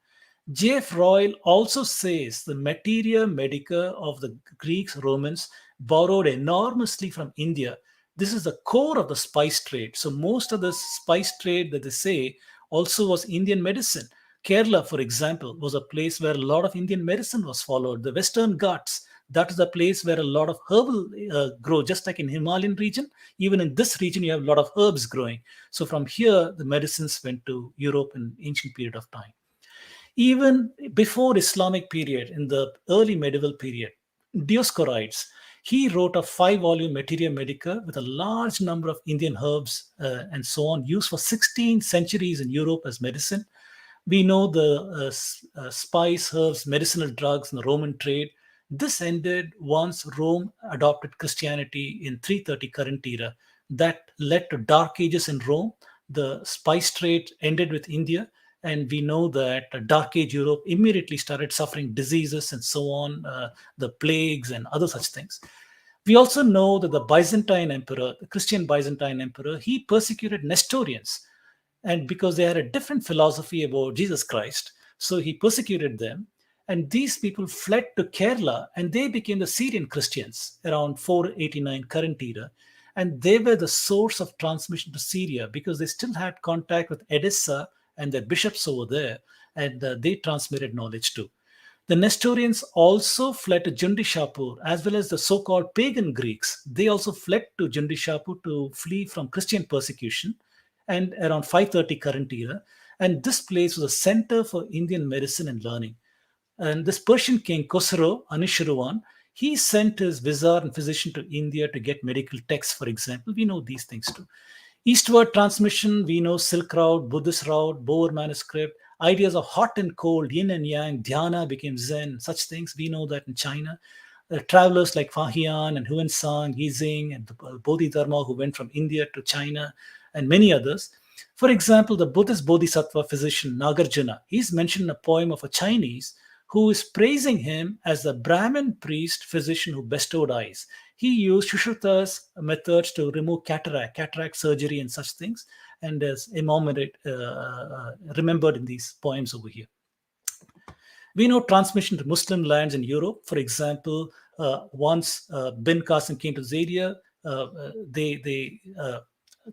[SPEAKER 2] J.F. Royle also says the materia medica of the Greeks, Romans borrowed enormously from India. This is the core of the spice trade. So most of the spice trade that they say also was Indian medicine. Kerala, for example, was a place where a lot of Indian medicine was followed. The Western Ghats, that is a place where a lot of herbal grow, just like in Himalayan region. Even in this region, you have a lot of herbs growing. So from here, the medicines went to Europe in ancient period of time. Even before Islamic period, in the early medieval period, Dioscorides, he wrote a 5-volume Materia Medica with a large number of Indian herbs and so on, used for 16 centuries in Europe as medicine. We know the spice, herbs, medicinal drugs in the Roman trade. This ended once Rome adopted Christianity in 330 current era. That led to dark ages in Rome. The spice trade ended with India. And we know that Dark Age Europe immediately started suffering diseases and so on, the plagues and other such things. We also know that the Byzantine emperor, the Christian Byzantine emperor, he persecuted Nestorians. And because they had a different philosophy about Jesus Christ, so he persecuted them. And these people fled to Kerala and they became the Syrian Christians around 489 current era. And they were the source of transmission to Syria because they still had contact with Edessa and their bishops over there, and they transmitted knowledge too. The Nestorians also fled to Jundishapur, as well as the so-called pagan Greeks. They also fled to Jundishapur to flee from Christian persecution, and around 530 current era. And this place was a center for Indian medicine and learning. And this Persian king, Khosrow, Anushirwan, he sent his vizier and physician to India to get medical texts, for example. We know these things too. Eastward transmission, we know Silk Route, Buddhist route, Boer manuscript, ideas of hot and cold, yin and yang, dhyana became Zen, such things. We know that in China. Travelers like Fahian and Huensang, Yizing, and the Bodhidharma who went from India to China, and many others. For example, the Buddhist Bodhisattva physician Nagarjuna, he's mentioned in a poem of a Chinese who is praising him as the Brahmin priest physician who bestowed eyes. He used Sushruta's methods to remove cataract surgery and such things, and is remembered in these poems over here. We know transmission to Muslim lands in Europe. For example, once Bin Qasim came to Zadia, they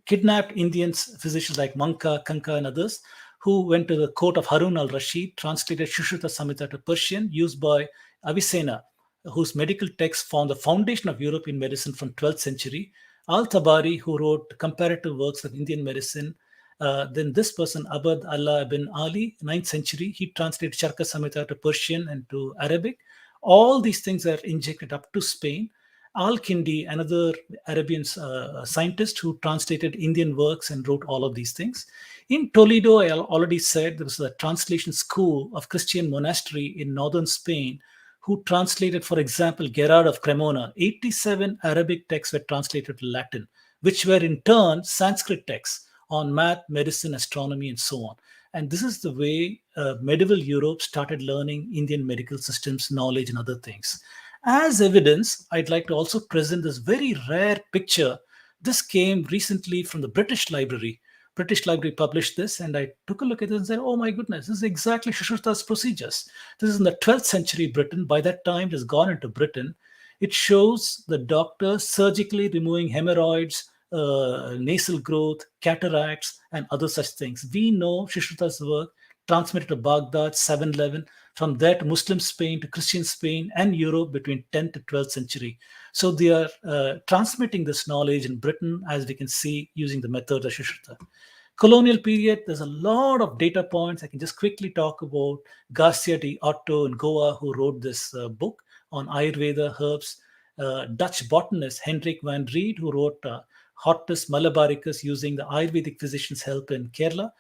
[SPEAKER 2] kidnapped Indians, physicians like Manka, Kanka, and others, who went to the court of Harun al-Rashid, translated Sushruta Samhita to Persian, used by Avicenna, whose medical texts form the foundation of European medicine from 12th century. Al-Tabari, who wrote comparative works of Indian medicine. Then this person, Abad Allah ibn Ali, 9th century, he translated Sharka Samhita to Persian and to Arabic. All these things are injected up to Spain. Al-Kindi, another Arabian scientist who translated Indian works and wrote all of these things. In Toledo, I already said there was a translation school of Christian monastery in northern Spain who translated, for example, Gerard of Cremona. 87 Arabic texts were translated to Latin, which were in turn Sanskrit texts on math, medicine, astronomy, and so on. And this is the way medieval Europe started learning Indian medical systems, knowledge, and other things. As evidence, I'd like to also present this very rare picture. This came recently from the British Library, British Library published this, and I took a look at it and said, oh my goodness, this is exactly Sushruta's procedures. This is in the 12th century Britain. By that time, it has gone into Britain. It shows the doctor surgically removing hemorrhoids, nasal growth, cataracts, and other such things. We know Sushruta's work transmitted to Baghdad, 711, from there to Muslim Spain, to Christian Spain and Europe between 10th to 12th century. So they are transmitting this knowledge in Britain, as we can see, using the method of Sushruta. Colonial period, there's a lot of data points. I can just quickly talk about Garcia de Otto in Goa, who wrote this book on Ayurveda herbs. Dutch botanist Hendrik van Ried, who wrote Hortus Malabaricus using the Ayurvedic physician's help in Kerala.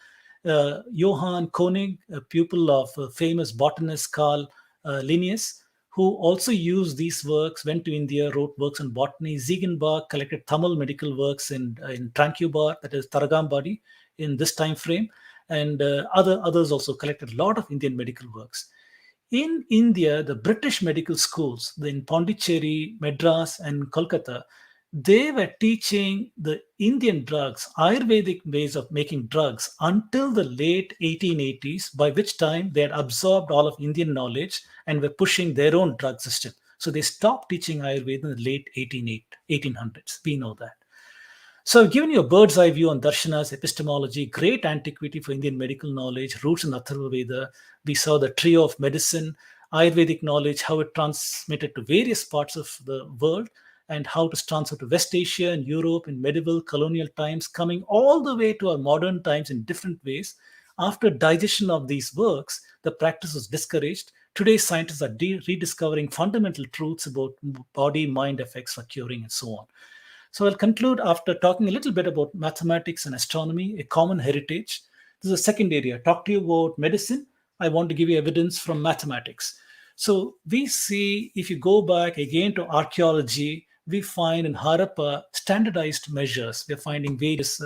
[SPEAKER 2] Johann Koenig, a pupil of famous botanist Carl Linnaeus, who also used these works, went to India, wrote works on botany. Ziegenbach collected Tamil medical works in Tranquebar, that is Taragambadi, in this time frame, and others also collected a lot of Indian medical works. In India, the British medical schools in Pondicherry, Madras, and Kolkata, they were teaching the Indian drugs, Ayurvedic ways of making drugs, until the late 1880s, by which time they had absorbed all of Indian knowledge and were pushing their own drug system. So they stopped teaching Ayurveda in the late 1800s. We know that. So I've given you a bird's eye view on darshanas, epistemology, great antiquity for Indian medical knowledge, roots in Atharva Veda. We saw the trio of medicine, Ayurvedic knowledge, how it transmitted to various parts of the world, and how it is transferred to West Asia and Europe in medieval colonial times, coming all the way to our modern times in different ways. After digestion of these works, the practice was discouraged. Today, scientists are rediscovering fundamental truths about body-mind effects for curing and so on. So I'll conclude after talking a little bit about mathematics and astronomy, a common heritage. This is a second area. Talk to you about medicine. I want to give you evidence from mathematics. So we see, if you go back again to archaeology, we find in Harappa standardized measures. We're finding various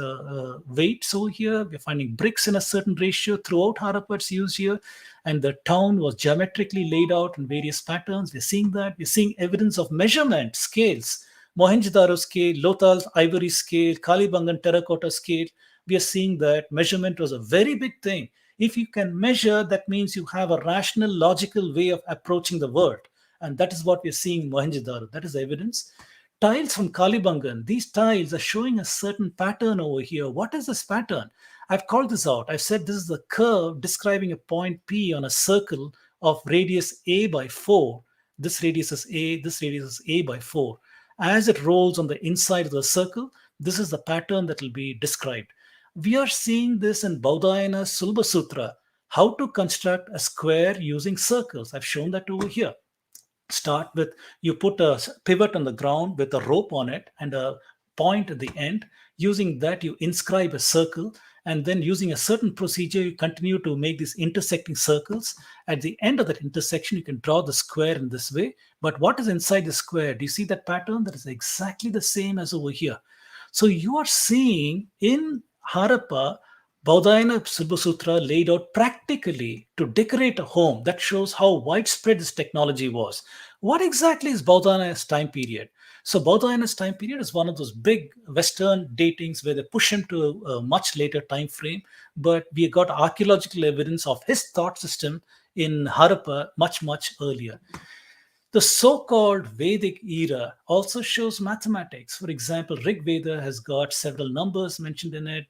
[SPEAKER 2] weights over here. We're finding bricks in a certain ratio. Throughout Harappa, it's used here. And the town was geometrically laid out in various patterns. We're seeing that. We're seeing evidence of measurement, scales. Mohenjo-daro scale, Lothal's ivory scale, Kalibangan terracotta scale. We are seeing that measurement was a very big thing. If you can measure, that means you have a rational, logical way of approaching the world. And that is what we're seeing in Mohenjo-daro. That is evidence. Tiles from Kalibangan. These tiles are showing a certain pattern over here. What is this pattern? I've called this out. I've said this is the curve describing a point P on a circle of radius A by 4. This radius is A, this radius is A by 4. As it rolls on the inside of the circle, this is the pattern that will be described. We are seeing this in Baudhayana's Sulba Sutra, how to construct a square using circles. I've shown that over here. Start with, you put a pivot on the ground with a rope on it and a point at the end. Using that, you inscribe a circle, and then using a certain procedure, you continue to make these intersecting circles. At the end of that intersection, you can draw the square in this way. But what is inside the square? Do you see that pattern? That is exactly the same as over here. So you are seeing in Harappa, Baudhayana Sulba Sutra laid out practically to decorate a home. That shows how widespread this technology was. What exactly is Baudhayana's time period? So Baudhayana's time period is one of those big Western datings where they push him to a much later time frame. But we got archaeological evidence of his thought system in Harappa much, much earlier. The so-called Vedic era also shows mathematics. For example, Rig Veda has got several numbers mentioned in it.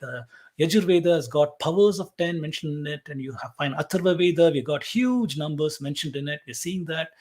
[SPEAKER 2] Yajurveda has got powers of 10 mentioned in it. And you find Atharva Veda, we got huge numbers mentioned in it. We're seeing that.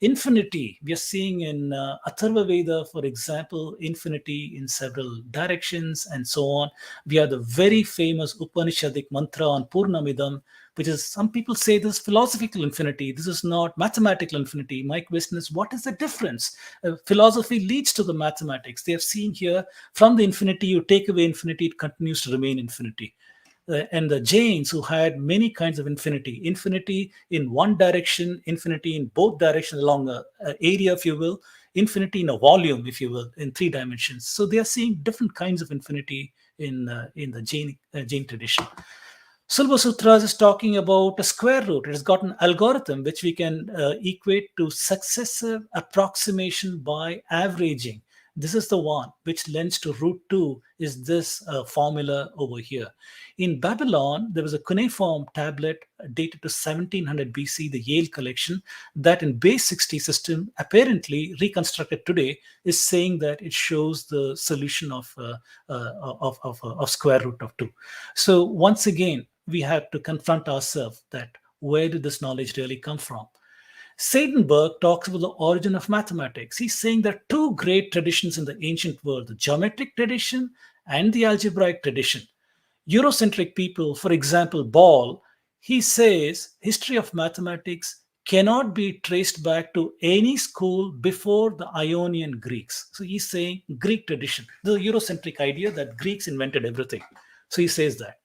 [SPEAKER 2] Infinity, we are seeing in Atharva Veda, for example, infinity in several directions and so on. We have the very famous Upanishadic mantra on Purnamidam, which is, some people say this is philosophical infinity. This is not mathematical infinity. My question is, what is the difference? Philosophy leads to the mathematics. They have seen here, from the infinity, you take away infinity, it continues to remain infinity. And the Jains, who had many kinds of infinity in one direction, infinity in both directions along an area, if you will, infinity in a volume, if you will, in 3 dimensions. So they are seeing different kinds of infinity in the Jain tradition. Sulba Sutras is talking about a square root. It has got an algorithm which we can equate to successive approximation by averaging. This is the one which lends to root 2 is this formula over here. In Babylon, there was a cuneiform tablet dated to 1700 BC, the Yale collection, that in base 60 system, apparently reconstructed today, is saying that it shows the solution of square root of 2. So once again, we have to confront ourselves that where did this knowledge really come from? Seidenberg talks about the origin of mathematics. He's saying there are two great traditions in the ancient world, the geometric tradition and the algebraic tradition. Eurocentric people, for example, Ball, he says history of mathematics cannot be traced back to any school before the Ionian Greeks. So he's saying Greek tradition, the Eurocentric idea that Greeks invented everything. So he says that.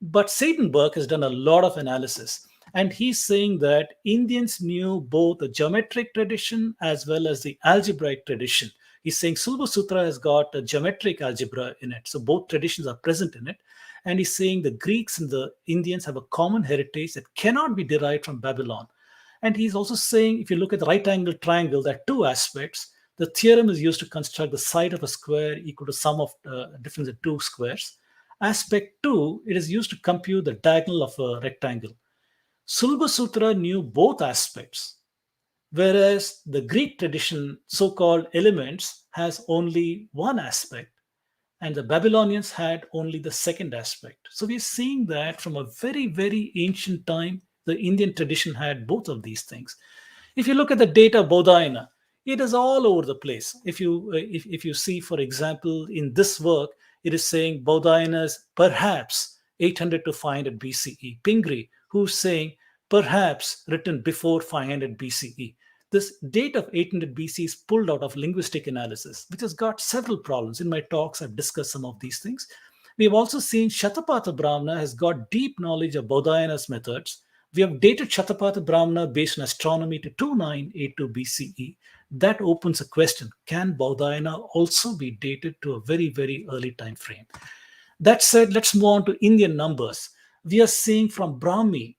[SPEAKER 2] But Seidenberg has done a lot of analysis. And he's saying that Indians knew both the geometric tradition as well as the algebraic tradition. He's saying Sulba Sutra has got a geometric algebra in it. So both traditions are present in it. And he's saying the Greeks and the Indians have a common heritage that cannot be derived from Babylon. And he's also saying, if you look at the right angle triangle, there are two aspects. The theorem is used to construct the side of a square equal to sum of difference of two squares. Aspect 2, it is used to compute the diagonal of a rectangle. Sulba Sutra knew both aspects, whereas the Greek tradition, so-called elements, has only one aspect, and the Babylonians had only the second aspect. So we're seeing that from a very, very ancient time, the Indian tradition had both of these things. If you look at the date of Bodhayana, it is all over the place. If you see, for example, in this work, it is saying Bodhayana is perhaps 800 to 500 BCE. Pingree, who's saying perhaps written before 500 BCE. This date of 800 BC is pulled out of linguistic analysis, which has got several problems. In my talks, I've discussed some of these things. We have also seen Shatapatha Brahmana has got deep knowledge of Bodhayana's methods. We have dated Shatapatha Brahmana based on astronomy to 2982 BCE. That opens a question, can Bodhayana also be dated to a very, very early time frame? That said, let's move on to Indian numbers. We are seeing from Brahmi,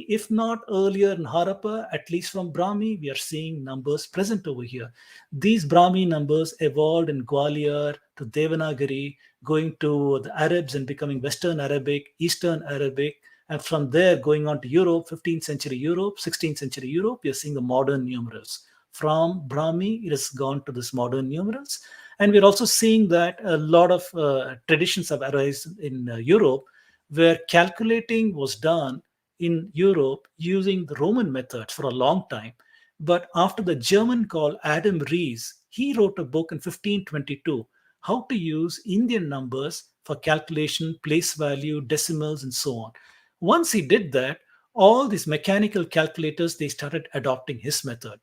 [SPEAKER 2] if not earlier in Harappa, at least from Brahmi, we are seeing numbers present over here. These Brahmi numbers evolved in Gwalior to Devanagari, going to the Arabs and becoming Western Arabic, Eastern Arabic, and from there going on to Europe, 15th century Europe, 16th century Europe, we are seeing the modern numerals. From Brahmi, it has gone to this modern numerals. And we're also seeing that a lot of traditions have arisen in Europe, where calculating was done in Europe using the Roman methods for a long time. But after the German called Adam Ries, he wrote a book in 1522, how to use Indian numbers for calculation, place value, decimals, and so on. Once he did that, all these mechanical calculators, they started adopting his method.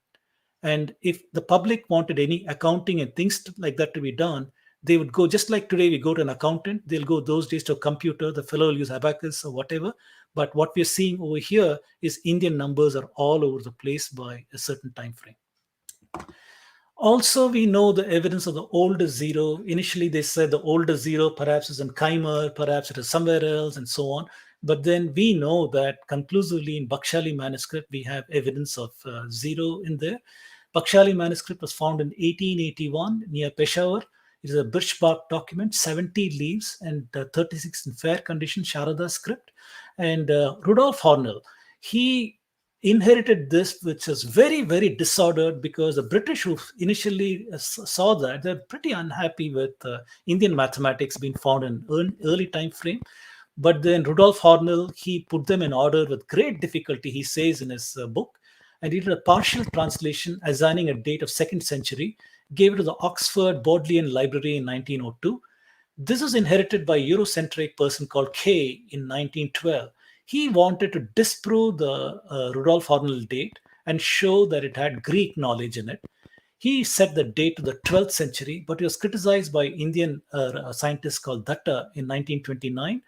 [SPEAKER 2] And if the public wanted any accounting and things like that to be done, they would go, just like today we go to an accountant, they'll go those days to a computer, the fellow will use abacus or whatever. But what we're seeing over here is Indian numbers are all over the place by a certain time frame. Also, we know the evidence of the older zero. Initially, they said the older zero perhaps is in Kaimar, perhaps it is somewhere else, and so on. But then we know that conclusively in Bakshali manuscript, we have evidence of zero in there. Bakshali manuscript was found in 1881 near Peshawar. It is a birch bark document, 70 leaves and 36 in fair condition, Sharada script. And Rudolf Hornell, he inherited this, which is very, very disordered, because the British who initially saw that, they're pretty unhappy with Indian mathematics being found in early time frame. But then Rudolf Hornell, he put them in order with great difficulty, he says in his book, and he did a partial translation assigning a date of 2nd century, gave it to the Oxford Bodleian Library in 1902. This was inherited by a Eurocentric person called Kay in 1912. He wanted to disprove the Rudolf Hornell date and show that it had Greek knowledge in it. He set the date to the 12th century, but he was criticized by Indian scientists called Datta in 1929.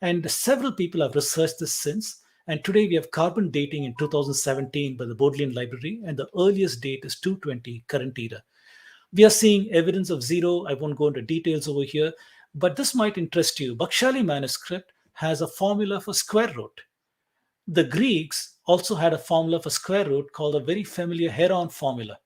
[SPEAKER 2] And several people have researched this since. And today we have carbon dating in 2017 by the Bodleian Library, and the earliest date is 220 current era. We are seeing evidence of zero. I won't go into details over here, but this might interest you. Bakshali manuscript has a formula for square root. The Greeks also had a formula for square root called a very familiar Heron formula.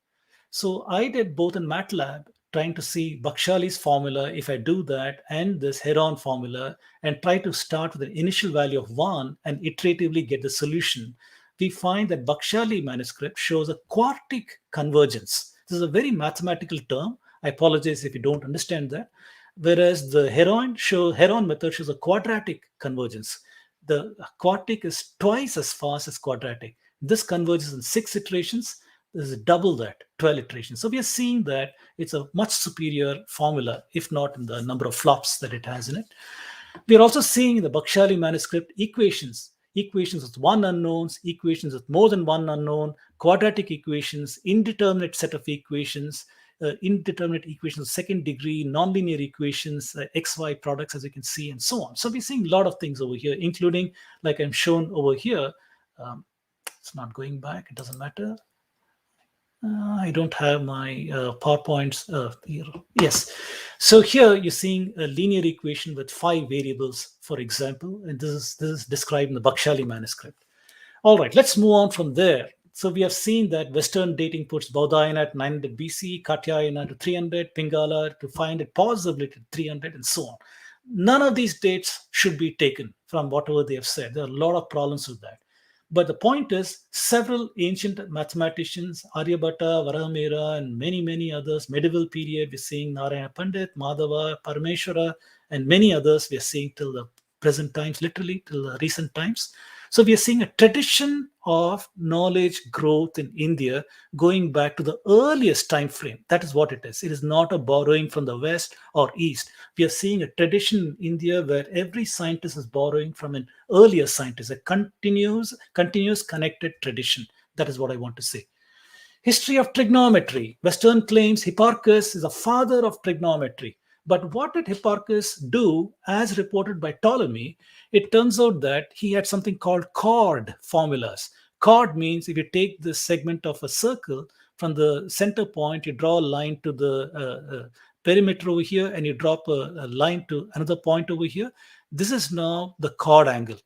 [SPEAKER 2] So I did both in MATLAB trying to see Bakshali's formula, if I do that, and this Heron formula, and try to start with an initial value of 1 and iteratively get the solution, we find that Bakshali manuscript shows a quartic convergence. This is a very mathematical term. I apologize if you don't understand that. Whereas the Heron method shows a quadratic convergence. The quartic is twice as fast as quadratic. This converges in 6 iterations. This is double that, 12 iterations. So we are seeing that it's a much superior formula, if not in the number of flops that it has in it. We are also seeing in the Bakshali manuscript equations with one unknowns, equations with more than one unknown, quadratic equations, indeterminate set of equations, indeterminate equations of second degree, nonlinear equations, XY products, as you can see, and so on. So we're seeing a lot of things over here, including, like I'm shown over here. It's not going back. It doesn't matter. I don't have my PowerPoints here. Yes. So here you're seeing a linear equation with 5 variables, for example, and this is described in the Bakshali manuscript. All right, let's move on from there. So we have seen that Western dating puts Baudhayana at 900 BCE, Katyayana to 300, Pingala to 500, possibly to 300, and so on. None of these dates should be taken from whatever they have said. There are a lot of problems with that. But the point is, several ancient mathematicians, Aryabhatta, Varahamihira, and many, many others, medieval period, we're seeing Narayana Pandit, Madhava, Parameshwara, and many others we're seeing till the present times, literally till the recent times. So we are seeing a tradition of knowledge growth in India going back to the earliest time frame. That is what it is. It is not a borrowing from the West or East. We are seeing a tradition in India where every scientist is borrowing from an earlier scientist, a continuous connected tradition. That is what I want to say. History of trigonometry. Western claims Hipparchus is a father of trigonometry. But what did Hipparchus do as reported by Ptolemy? It turns out that he had something called chord formulas. Chord means if you take the segment of a circle from the center point, you draw a line to the perimeter over here, and you drop a line to another point over here. This is now the chord angle.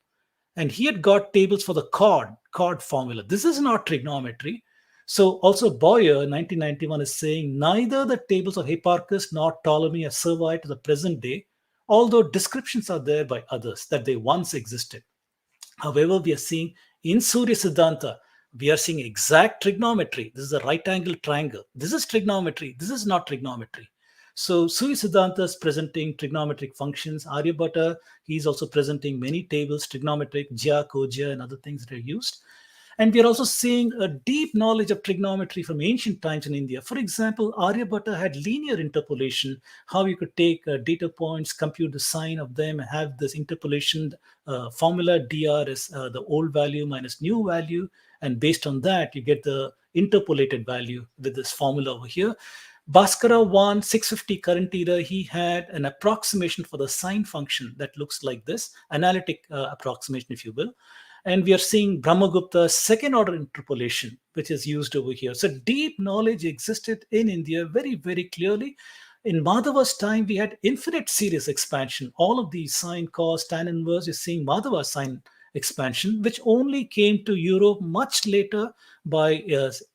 [SPEAKER 2] And he had got tables for the chord formula. This is not trigonometry. So also Boyer, 1991, is saying neither the tables of Hipparchus nor Ptolemy have survived to the present day, although descriptions are there by others that they once existed. However, we are seeing in Surya Siddhanta, we are seeing exact trigonometry. This is a right angle triangle. This is trigonometry. This is not trigonometry. So Surya Siddhanta is presenting trigonometric functions. Aryabhatta, he's also presenting many tables, trigonometric, jya, kojya, and other things that are used. And we are also seeing a deep knowledge of trigonometry from ancient times in India. For example, Aryabhatta had linear interpolation, how you could take data points, compute the sign of them, and have this interpolation formula. dr is the old value minus new value. And based on that, you get the interpolated value with this formula over here. Bhaskara 1, 650 current era, he had an approximation for the sine function that looks like this, analytic approximation, if you will. And we are seeing Brahmagupta's second order interpolation, which is used over here. So deep knowledge existed in India very, very clearly. In Madhava's time, we had infinite series expansion. All of these sine, cos, tan inverse, you're seeing Madhava's sine expansion, which only came to Europe much later by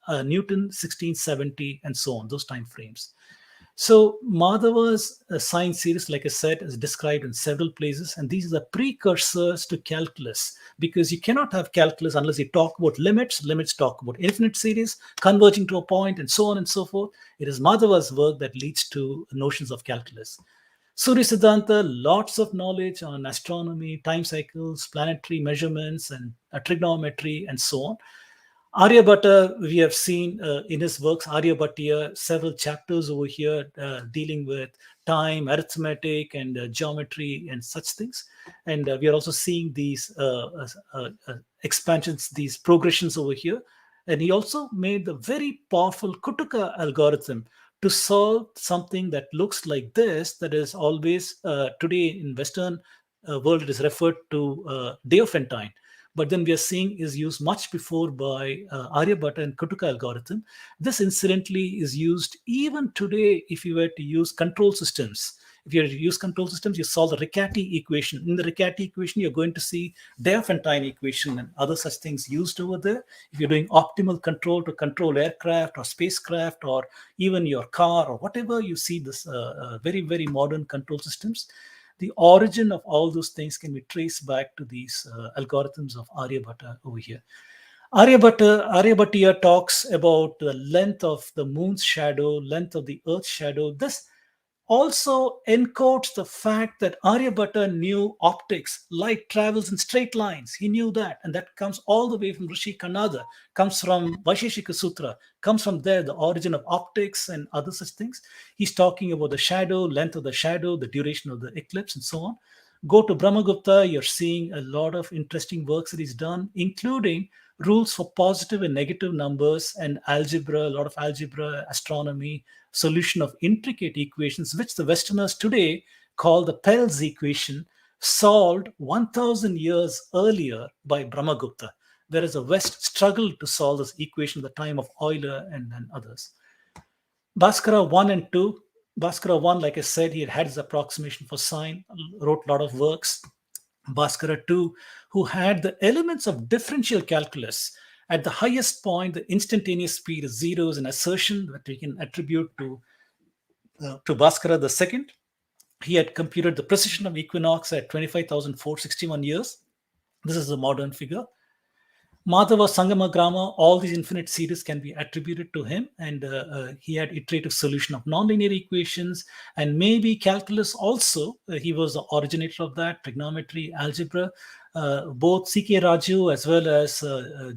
[SPEAKER 2] Newton, 1670, and so on, those time frames. So Madhava's sine series, like I said, is described in several places, and these are the precursors to calculus, because you cannot have calculus unless you talk about limits. Limits talk about infinite series, converging to a point, and so on and so forth. It is Madhava's work that leads to notions of calculus. Surya Siddhanta, lots of knowledge on astronomy, time cycles, planetary measurements, and trigonometry, and so on. Aryabhatta, we have seen in his works, Aryabhatiya, several chapters over here dealing with time, arithmetic, and geometry, and such things. And we are also seeing these expansions, these progressions over here. And he also made the very powerful Kutuka algorithm to solve something that looks like this, that is always today in Western world, it is referred to Diophantine. But then we are seeing is used much before by Aryabhatta and Kutuka algorithm. This incidentally is used even today if you were to use control systems. If you use control systems, you solve the Riccati equation. In the Riccati equation, you're going to see Diophantine equation and other such things used over there. If you're doing optimal control to control aircraft or spacecraft or even your car or whatever, you see this very, very modern control systems. The origin of all those things can be traced back to these algorithms of Aryabhatta over here. Aryabhatiya talks about the length of the moon's shadow, length of the earth's shadow. This also encodes the fact that Aryabhatta knew optics. Light travels in straight lines. He knew that. And that comes all the way from Rishi Kannada, comes from Vaisheshika Sutra, comes from there, the origin of optics and other such things. He's talking about the shadow, length of the shadow, the duration of the eclipse, and so on. Go to Brahmagupta, you're seeing a lot of interesting works that he's done, including rules for positive and negative numbers and algebra, a lot of algebra, astronomy, solution of intricate equations, which the Westerners today call the Pell's equation, solved 1,000 years earlier by Brahmagupta, whereas the West struggled to solve this equation at the time of Euler and others. Bhaskara 1 and 2. Bhaskara 1, like I said, he had his approximation for sine, wrote a lot of works. Bhaskara 2, who had the elements of differential calculus. At the highest point, the instantaneous speed is zero is an assertion that we can attribute to Bhaskara the second. He had computed the precision of equinox at 25,461 years. This is a modern figure. Madhava Sangamagrama, all these infinite series can be attributed to him, and he had iterative solution of nonlinear equations and maybe calculus also. He was the originator of that, trigonometry, algebra. Both C.K. Raju as well as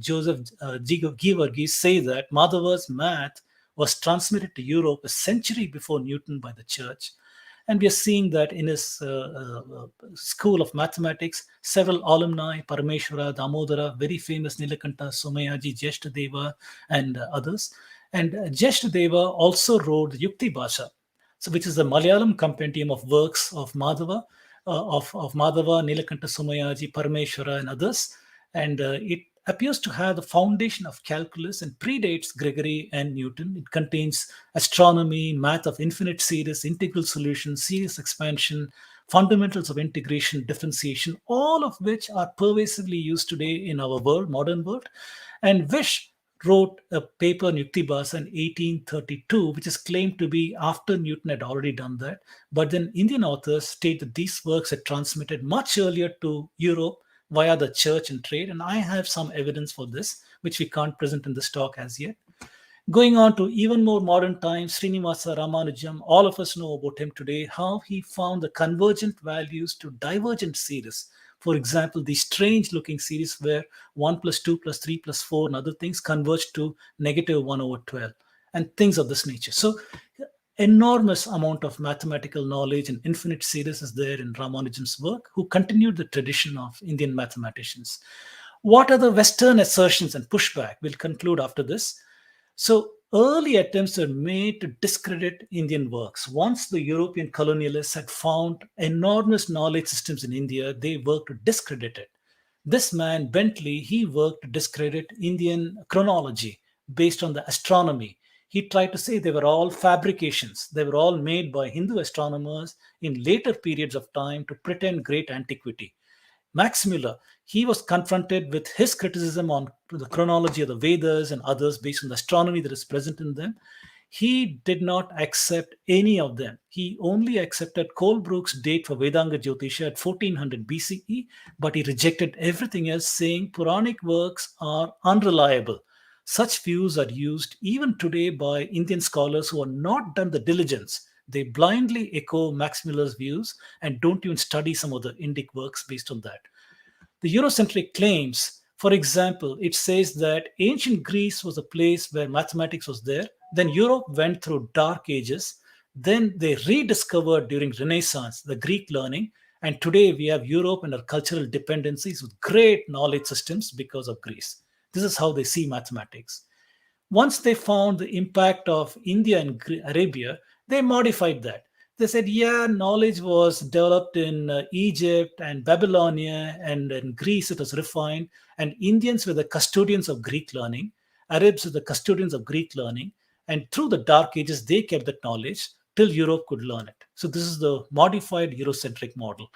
[SPEAKER 2] Joseph Georgis say that Madhava's math was transmitted to Europe a century before Newton by the church. And we are seeing that in his school of mathematics, several alumni, Parameshwara, Damodara, very famous Nilakanta, Somayaji, Jeshtadeva, and others. And Jeshtadeva also wrote the Yukti Bhasha, so which is the Malayalam compendium of works of Madhava, Nilakanta, Somayaji, Parameshwara, and others. And it appears to have the foundation of calculus and predates Gregory and Newton. It contains astronomy, math of infinite series, integral solutions, series expansion, fundamentals of integration, differentiation, all of which are pervasively used today in our world, modern world. And Vish wrote a paper, Yukti Bhasha, in 1832, which is claimed to be after Newton had already done that. But then Indian authors state that these works had transmitted much earlier to Europe via the church and trade, and I have some evidence for this, which we can't present in this talk as yet. Going on to even more modern times, Srinivasa Ramanujam, all of us know about him today, how he found the convergent values to divergent series. For example, the strange looking series where 1 plus 2 plus 3 plus 4 and other things converge to negative 1 over 12 and things of this nature. So enormous amount of mathematical knowledge and infinite series is there in Ramanujam's work, who continued the tradition of Indian mathematicians. What are the Western assertions and pushback? We'll conclude after this. So early attempts were made to discredit Indian works. Once the European colonialists had found enormous knowledge systems in India, they worked to discredit it. This man, Bentley, he worked to discredit Indian chronology based on the astronomy. He tried to say they were all fabrications. They were all made by Hindu astronomers in later periods of time to pretend great antiquity. Max Muller, he was confronted with his criticism on the chronology of the Vedas and others based on the astronomy that is present in them. He did not accept any of them. He only accepted Colebrook's date for Vedanga Jyotisha at 1400 BCE, but he rejected everything else, saying Puranic works are unreliable. Such views are used even today by Indian scholars who have not done the diligence. They blindly echo Max Muller's views and don't even study some of the Indic works based on that. The Eurocentric claims, for example, it says that ancient Greece was a place where mathematics was there. Then Europe went through dark ages. Then they rediscovered during Renaissance the Greek learning. And today we have Europe and our cultural dependencies with great knowledge systems because of Greece. This is how they see mathematics. Once they found the impact of India and Arabia, they modified that. They said, yeah, knowledge was developed in Egypt and Babylonia, and in Greece it was refined, and Indians were the custodians of Greek learning, Arabs were the custodians of Greek learning, and through the Dark Ages they kept that knowledge. till Europe could learn it. So this is the modified Eurocentric model.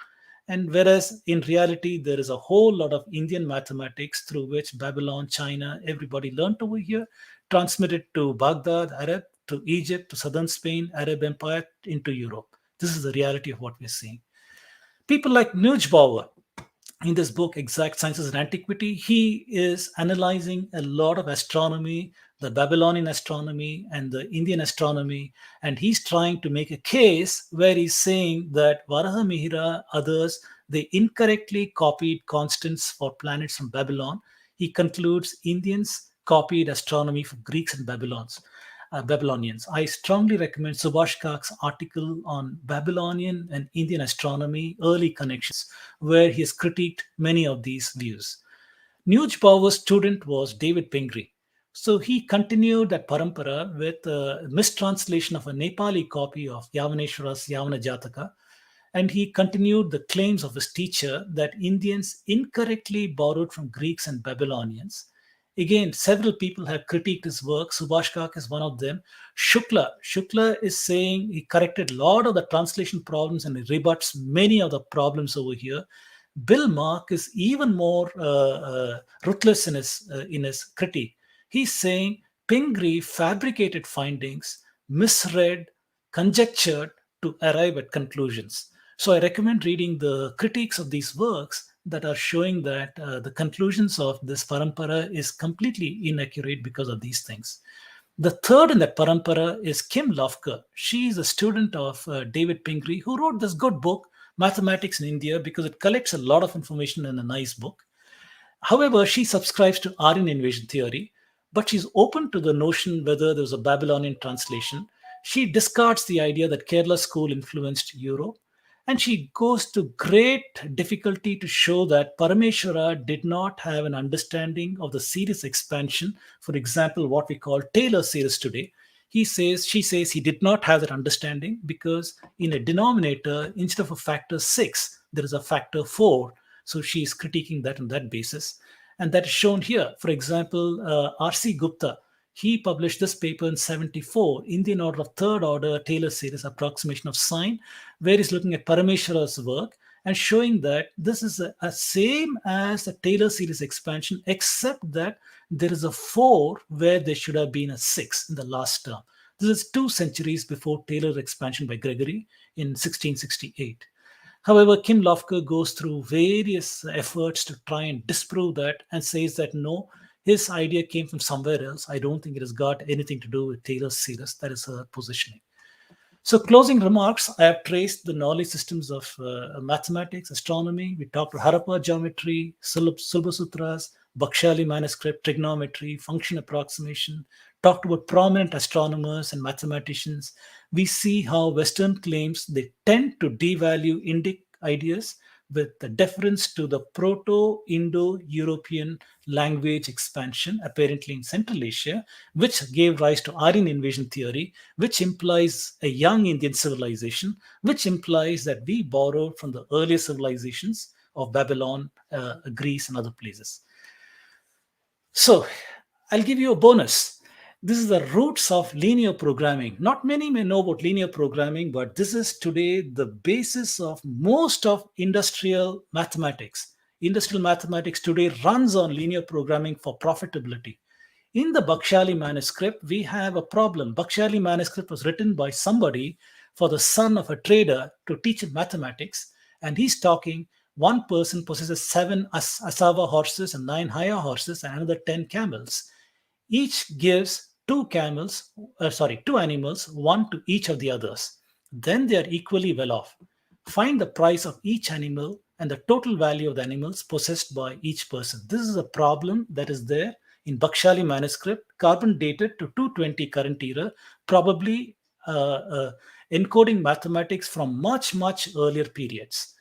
[SPEAKER 2] And whereas in reality, there is a whole lot of Indian mathematics through which Babylon, China, everybody learned over here, transmitted to Baghdad, Arab, to Egypt, to southern Spain, Arab Empire, into Europe. This is the reality of what we're seeing. People like Neubauer, in this book, Exact Sciences and Antiquity, he is analyzing a lot of astronomy, the Babylonian astronomy and the Indian astronomy, and he's trying to make a case where he's saying that Varahamihira, others, they incorrectly copied constants for planets from Babylon. He concludes Indians copied astronomy from Greeks and Babylonians. I strongly recommend Subhash Kak's article on Babylonian and Indian astronomy, early connections, where he has critiqued many of these views. Neubauer's student was David Pingree. So he continued that parampara with a mistranslation of a Nepali copy of Yavaneshwara's Yavana Jataka. And he continued the claims of his teacher that Indians incorrectly borrowed from Greeks and Babylonians. Again, several people have critiqued his work. Subhash Kak is one of them. Shukla is saying he corrected a lot of the translation problems and he rebuts many of the problems over here. Bill Mark is even more ruthless in his critique. He's saying Pingree fabricated findings, misread, conjectured to arrive at conclusions. So I recommend reading the critiques of these works that are showing that the conclusions of this parampara is completely inaccurate because of these things. The third in that parampara is Kim Lofker. She is a student of David Pingree, who wrote this good book, Mathematics in India, because it collects a lot of information in a nice book. However, she subscribes to Aryan invasion theory, but she's open to the notion whether there was a Babylonian translation. She discards the idea that Kerala school influenced Europe. And she goes to great difficulty to show that Parameshwara did not have an understanding of the series expansion. For example, what we call Taylor series today. She says he did not have that understanding because in a denominator, instead of a factor 6, there is a factor 4. So she is critiquing that on that basis. And that is shown here. For example, R.C. Gupta, he published this paper in 1974, Indian order of third order Taylor series approximation of sign, where he's looking at Parameshwara's work and showing that this is a same as the Taylor series expansion, except that there is a 4 where there should have been a 6 in the last term. This is 2 centuries before Taylor expansion by Gregory in 1668. However, Kim Lofker goes through various efforts to try and disprove that and says that no, his idea came from somewhere else. I don't think it has got anything to do with Taylor's series. That is her positioning. So closing remarks, I have traced the knowledge systems of mathematics, astronomy. We talked about Harappa geometry, Sulba Sutras, Bakshali manuscript, trigonometry, function approximation, talked about prominent astronomers and mathematicians. We see how Western claims, they tend to devalue Indic ideas with the deference to the Proto-Indo-European language expansion, apparently in Central Asia, which gave rise to Aryan invasion theory, which implies a young Indian civilization, which implies that we borrowed from the earlier civilizations of Babylon, Greece, and other places. So I'll give you a bonus. This is the roots of linear programming. Not many may know about linear programming, but this is today the basis of most of industrial mathematics. Industrial mathematics today runs on linear programming for profitability. In the Bakshali manuscript, we have a problem. Bakshali manuscript was written by somebody for the son of a trader to teach him mathematics. And he's talking, one person possesses 7 Asava horses and 9 Haya horses and another 10 camels. Each gives 2 animals, one to each of the others. Then they are equally well off. Find the price of each animal and the total value of the animals possessed by each person. This is a problem that is there in Bakshali manuscript, carbon dated to 220 current era, probably encoding mathematics from much, much earlier periods.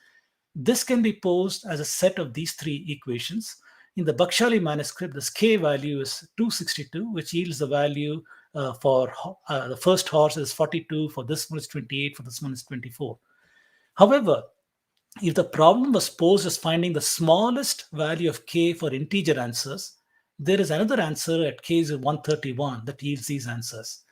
[SPEAKER 2] This can be posed as a set of these 3 equations. In the Bakshali manuscript, the K value is 262, which yields the value for the first horse is 42, for this one is 28, for this one is 24. However, if the problem was posed as finding the smallest value of K for integer answers, there is another answer at K is 131 that yields these answers.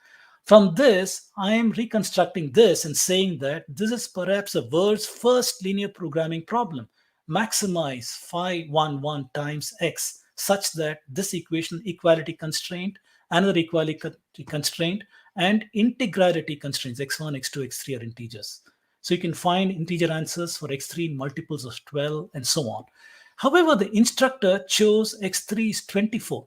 [SPEAKER 2] From this, I am reconstructing this and saying that this is perhaps the world's first linear programming problem. Maximize phi 1 times x such that this equation equality constraint, another equality constraint, and integrality constraints x1, x2, x3 are integers. So you can find integer answers for x3 in multiples of 12 and so on. However, the instructor chose x3 is 24.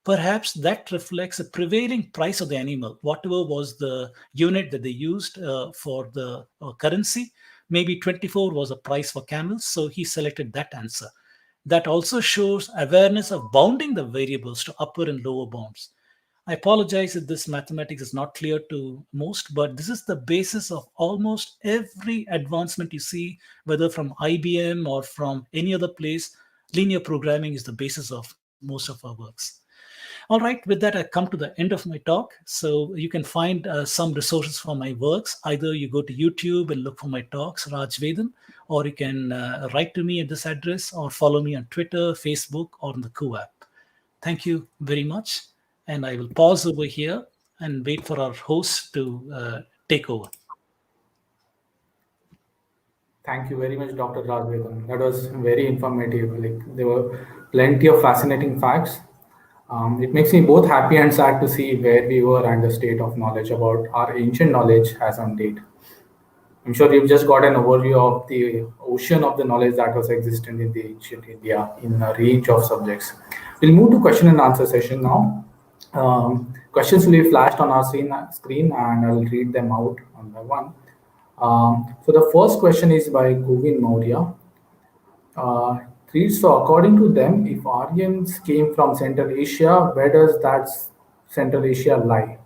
[SPEAKER 2] Perhaps that reflects the prevailing price of the animal, whatever was the unit that they used for the currency. Maybe 24 was a price for camels, so he selected that answer. That also shows awareness of bounding the variables to upper and lower bounds. I apologize if this mathematics is not clear to most, but this is the basis of almost every advancement you see, whether from IBM or from any other place. Linear programming is the basis of most of our works. All right, with that, I come to the end of my talk. So you can find some resources for my works. Either you go to YouTube and look for my talks, Raj Vedam, or you can write to me at this address or follow me on Twitter, Facebook, or on the Ku app. Thank you very much. And I will pause over here and wait for our host to take over.
[SPEAKER 1] Thank you very much, Dr. Raj Vedam. That was very informative. Like, there were plenty of fascinating facts. It makes me both happy and sad to see where we were and the state of knowledge about our ancient knowledge as on date. I'm sure you've just got an overview of the ocean of the knowledge that was existent in the ancient India in a range of subjects. We'll move to question and answer session now. Questions will be flashed on our screen and I'll read them out one by one. So the first question is by Govind Maurya. So according to them, if Aryans came from Central Asia, where does that Central Asia lie?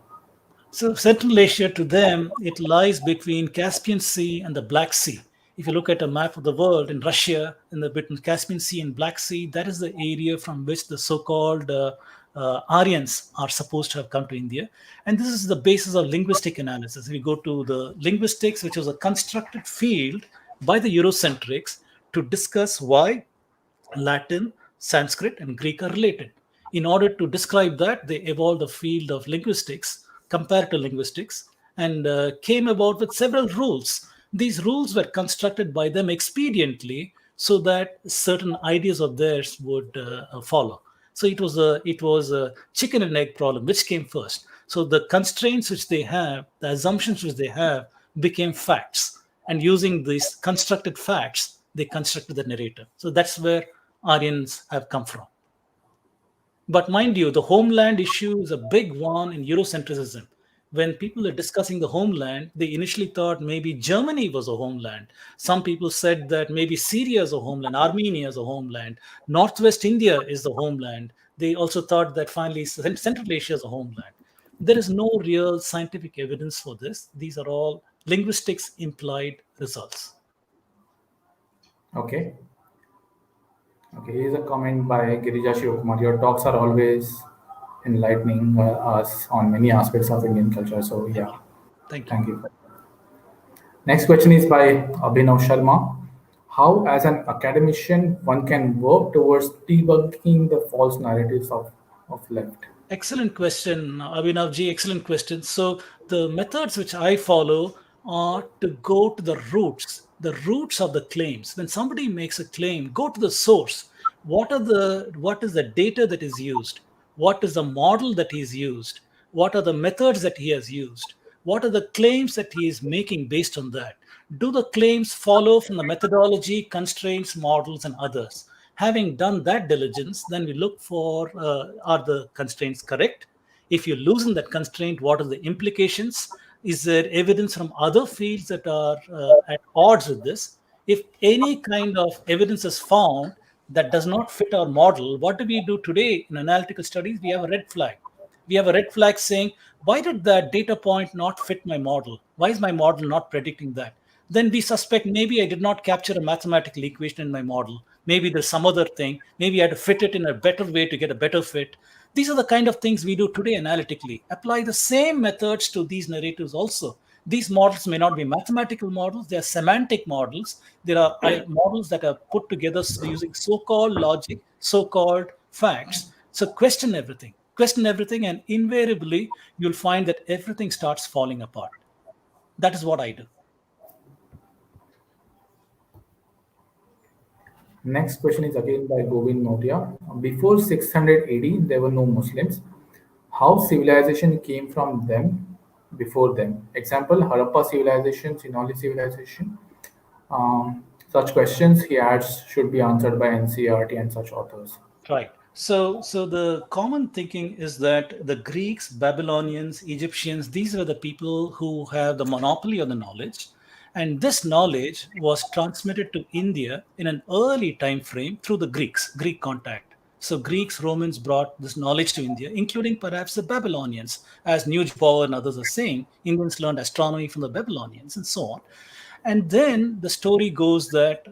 [SPEAKER 2] So Central Asia, to them, it lies between Caspian Sea and the Black Sea. If you look at a map of the world, in Russia, in the between Caspian Sea and Black Sea, that is the area from which the so-called Aryans are supposed to have come to India. And this is the basis of linguistic analysis. We go to the linguistics, which was a constructed field by the Eurocentrics to discuss why Latin, Sanskrit, and Greek are related. In order to describe that, they evolved the field of linguistics, comparative linguistics, and came about with several rules. These rules were constructed by them expediently so that certain ideas of theirs would follow. So it was a chicken and egg problem. Which came first? So the constraints which they have, the assumptions which they have, became facts. And using these constructed facts, they constructed the narrative. So that's where Aryans have come from. But mind you, the homeland issue is a big one in Eurocentrism. When people are discussing the homeland, they initially thought maybe Germany was a homeland. Some people said that maybe Syria is a homeland, Armenia is a homeland, Northwest India is the homeland. They also thought that finally Central Asia is a homeland. There is no real scientific evidence for this. These are all linguistics implied results.
[SPEAKER 1] Okay. Okay, here's a comment by Girija Shivakumar. Your talks are always enlightening us on many aspects of Indian culture. So, yeah. Thank you. Next question is by Abhinav Sharma. How, as an academician, one can work towards debunking the false narratives of left?
[SPEAKER 2] Excellent question, Abhinavji. Excellent question. So the methods which I follow are to go to the roots of the claims. When somebody makes a claim, go to the source. What is the data that is used? What is the model that he's used? What are the methods that he has used? What are the claims that he is making based on that? Do the claims follow from the methodology, constraints, models, and others? Having done that diligence, then we look for, are the constraints correct? If you loosen that constraint, what are the implications? Is there evidence from other fields that are at odds with this? If any kind of evidence is found that does not fit our model, what do we do today in analytical studies? We have a red flag. We have a red flag saying, why did that data point not fit my model? Why is my model not predicting that? Then we suspect maybe I did not capture a mathematical equation in my model. Maybe there's some other thing. Maybe I had to fit it in a better way to get a better fit. These are the kind of things we do today analytically. Apply the same methods to these narratives also. These models may not be mathematical models. They are semantic models. There are models that are put together using so-called logic, so-called facts. So question everything. question everything, and invariably you'll find that everything starts falling apart. That is what I do.
[SPEAKER 1] Next question is again by Govind Maurya. Before 600 AD, there were no Muslims. How civilization came from them before them? Example, Harappa civilization, Sinhalese civilization. Such questions, he adds, should be answered by NCERT and such authors.
[SPEAKER 2] Right. So the common thinking is that the Greeks, Babylonians, Egyptians, these were the people who have the monopoly on the knowledge. And this knowledge was transmitted to India in an early time frame through the Greeks, Greek contact. So Greeks, Romans brought this knowledge to India, including perhaps the Babylonians. As Nuj Power and others are saying, Indians learned astronomy from the Babylonians and so on. And then the story goes that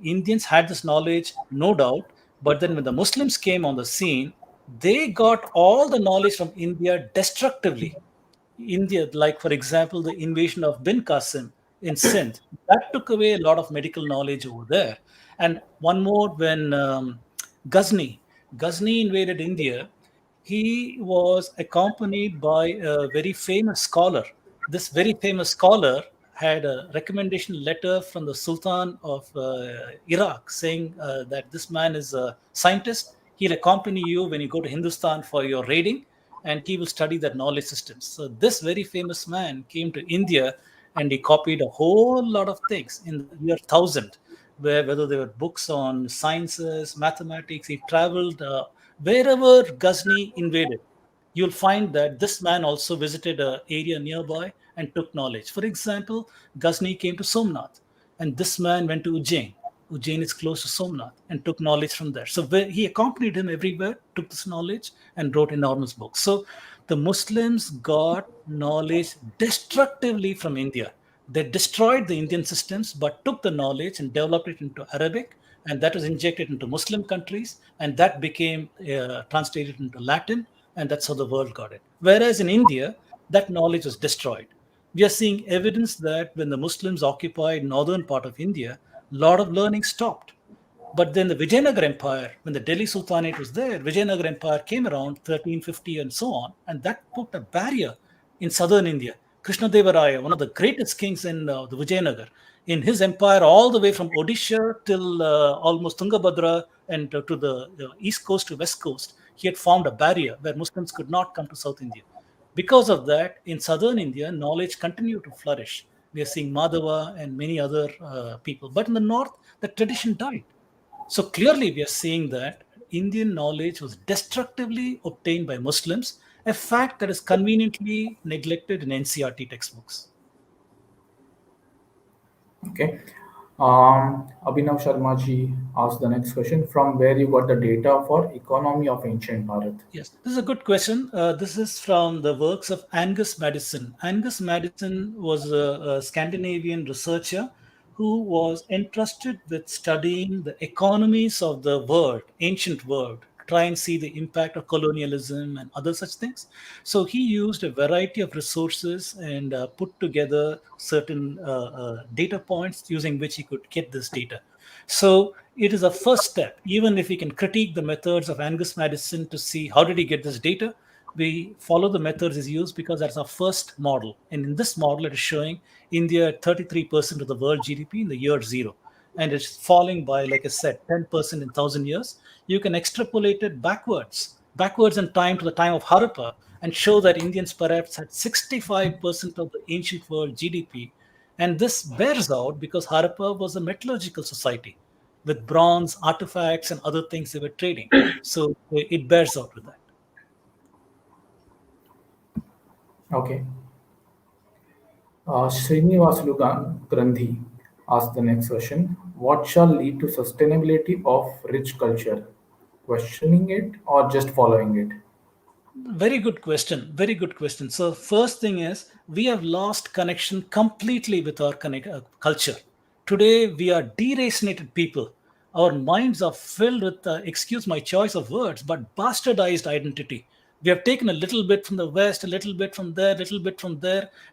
[SPEAKER 2] Indians had this knowledge, no doubt, but then when the Muslims came on the scene, they got all the knowledge from India destructively. India, like for example, the invasion of Bin Qasim in Sindh, that took away a lot of medical knowledge over there. And one more, when Ghazni invaded India, he was accompanied by a very famous scholar. This very famous scholar had a recommendation letter from the Sultan of Iraq saying that this man is a scientist. He'll accompany you when you go to Hindustan for your raiding, and he will study that knowledge systems. So this very famous man came to India and he copied a whole lot of things in the year 1000, whether they were books on sciences, mathematics. He traveled wherever Ghazni invaded. You'll find that this man also visited an area nearby and took knowledge. For example, Ghazni came to Somnath, and this man went to Ujjain. Ujjain is close to Somnath, and took knowledge from there. So he accompanied him everywhere, took this knowledge, and wrote enormous books. So the Muslims got knowledge destructively from India. They destroyed the Indian systems, but took the knowledge and developed it into Arabic, and that was injected into Muslim countries, and that became translated into Latin, and that's how the world got it. Whereas in India, that knowledge was destroyed. We are seeing evidence that when the Muslims occupied northern part of India, a lot of learning stopped. But then the Vijayanagar Empire, when the Delhi Sultanate was there, Vijayanagar Empire came around 1350 and so on, and that put a barrier in southern India. Krishnadevaraya, one of the greatest kings in the Vijayanagar, in his empire all the way from Odisha till almost Tungabhadra and to the east coast to west coast, he had formed a barrier where Muslims could not come to South India. Because of that, in southern India, knowledge continued to flourish. We are seeing Madhava and many other people. But in the north, the tradition died. So clearly, we are seeing that Indian knowledge was destructively obtained by Muslims, a fact that is conveniently neglected in NCERT textbooks.
[SPEAKER 1] Okay. Abhinav Sharma ji asked the next question, from where you got the data for economy of ancient Bharat?
[SPEAKER 2] Yes, this is a good question. This is from the works of Angus Maddison. Angus Maddison was a Scandinavian researcher who was entrusted with studying the economies of the world, ancient world, try and see the impact of colonialism and other such things. So he used a variety of resources and put together certain data points using which he could get this data. So it is a first step. Even if we can critique the methods of Angus Maddison to see how did he get this data, we follow the methods he's used because that's our first model. And in this model, it is showing India at 33% of the world GDP in the year zero. And it's falling by, like I said, 10% in 1,000 years. You can extrapolate it backwards in time to the time of Harappa, and show that Indians perhaps had 65% of the ancient world GDP. And this bears out because Harappa was a metallurgical society with bronze artifacts and other things they were trading. So it bears out with that.
[SPEAKER 1] Okay. Srinivasulu Grandhi asked the next question. What shall lead to sustainability of rich culture? Questioning it or just following it?
[SPEAKER 2] Very good question. Very good question. So first thing is, we have lost connection completely with our culture. Today, we are deracinated people. Our minds are filled with, excuse my choice of words, but bastardized identity. We have taken a little bit from the West, a little bit from there,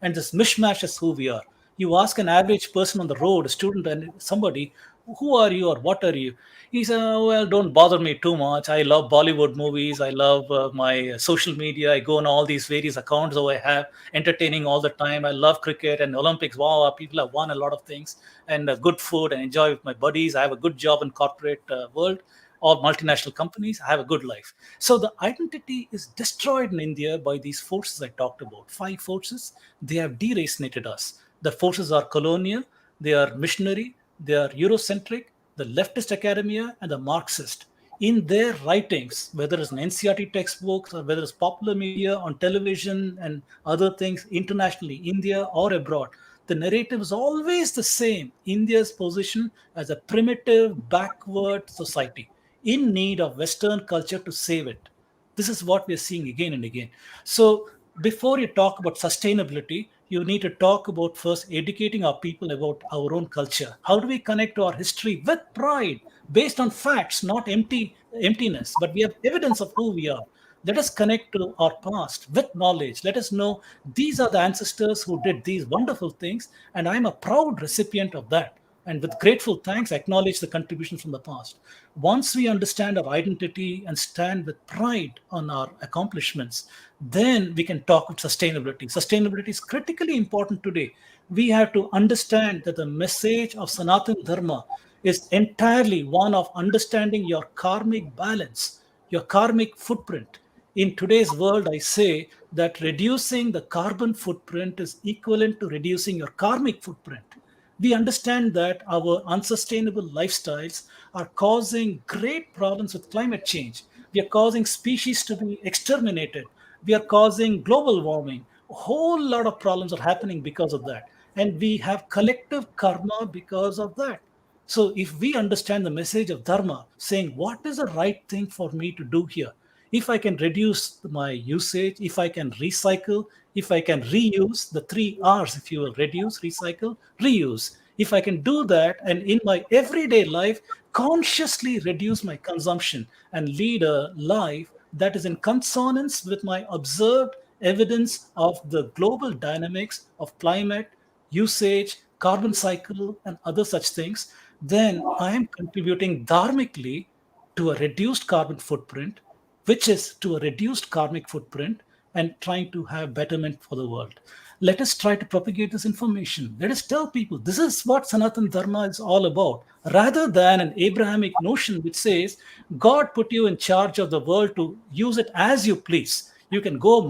[SPEAKER 2] and this mishmash is who we are. You ask an average person on the road, a student, and somebody, who are you or what are you? He said, "Oh, well, don't bother me too much. I love Bollywood movies. I love my social media. I go on all these various accounts that I have, entertaining all the time. I love cricket and Olympics. Wow, people have won a lot of things, and good food, and enjoy with my buddies. I have a good job in corporate world or multinational companies. I have a good life." So the identity is destroyed in India by these forces I talked about. 5 forces. They have deracinated us. The forces are colonial, they are missionary, they are Eurocentric, the leftist academia, and the Marxist. In their writings, whether it's an NCRT textbooks or whether it's popular media on television and other things internationally, India or abroad, the narrative is always the same. India's position as a primitive, backward society in need of Western culture to save it. This is what we're seeing again and again. So before you talk about sustainability, you need to talk about first educating our people about our own culture. How do we connect to our history with pride, based on facts, not emptiness, but we have evidence of who we are. Let us connect to our past with knowledge. Let us know these are the ancestors who did these wonderful things, and I'm a proud recipient of that. And with grateful thanks, acknowledge the contributions from the past. Once we understand our identity and stand with pride on our accomplishments, then we can talk of sustainability. Sustainability is critically important today. We have to understand that the message of Sanatana Dharma is entirely one of understanding your karmic balance, your karmic footprint. In today's world, I say that reducing the carbon footprint is equivalent to reducing your karmic footprint. We understand that our unsustainable lifestyles are causing great problems with climate change. We are causing species to be exterminated. We are causing global warming. A whole lot of problems are happening because of that. And we have collective karma because of that. So, if we understand the message of Dharma, saying what is the right thing for me to do here, if I can reduce my usage, if I can recycle, if I can reuse, the 3 R's, if you will, reduce, recycle, reuse. If I can do that and in my everyday life consciously reduce my consumption and lead a life that is in consonance with my observed evidence of the global dynamics of climate, usage, carbon cycle, and other such things, then I am contributing dharmically to a reduced carbon footprint, which is to a reduced karmic footprint and trying to have betterment for the world. Let us try to propagate this information. Let us tell people this is what Sanatana Dharma is all about, rather than an Abrahamic notion which says God put you in charge of the world to use it as you please. You can go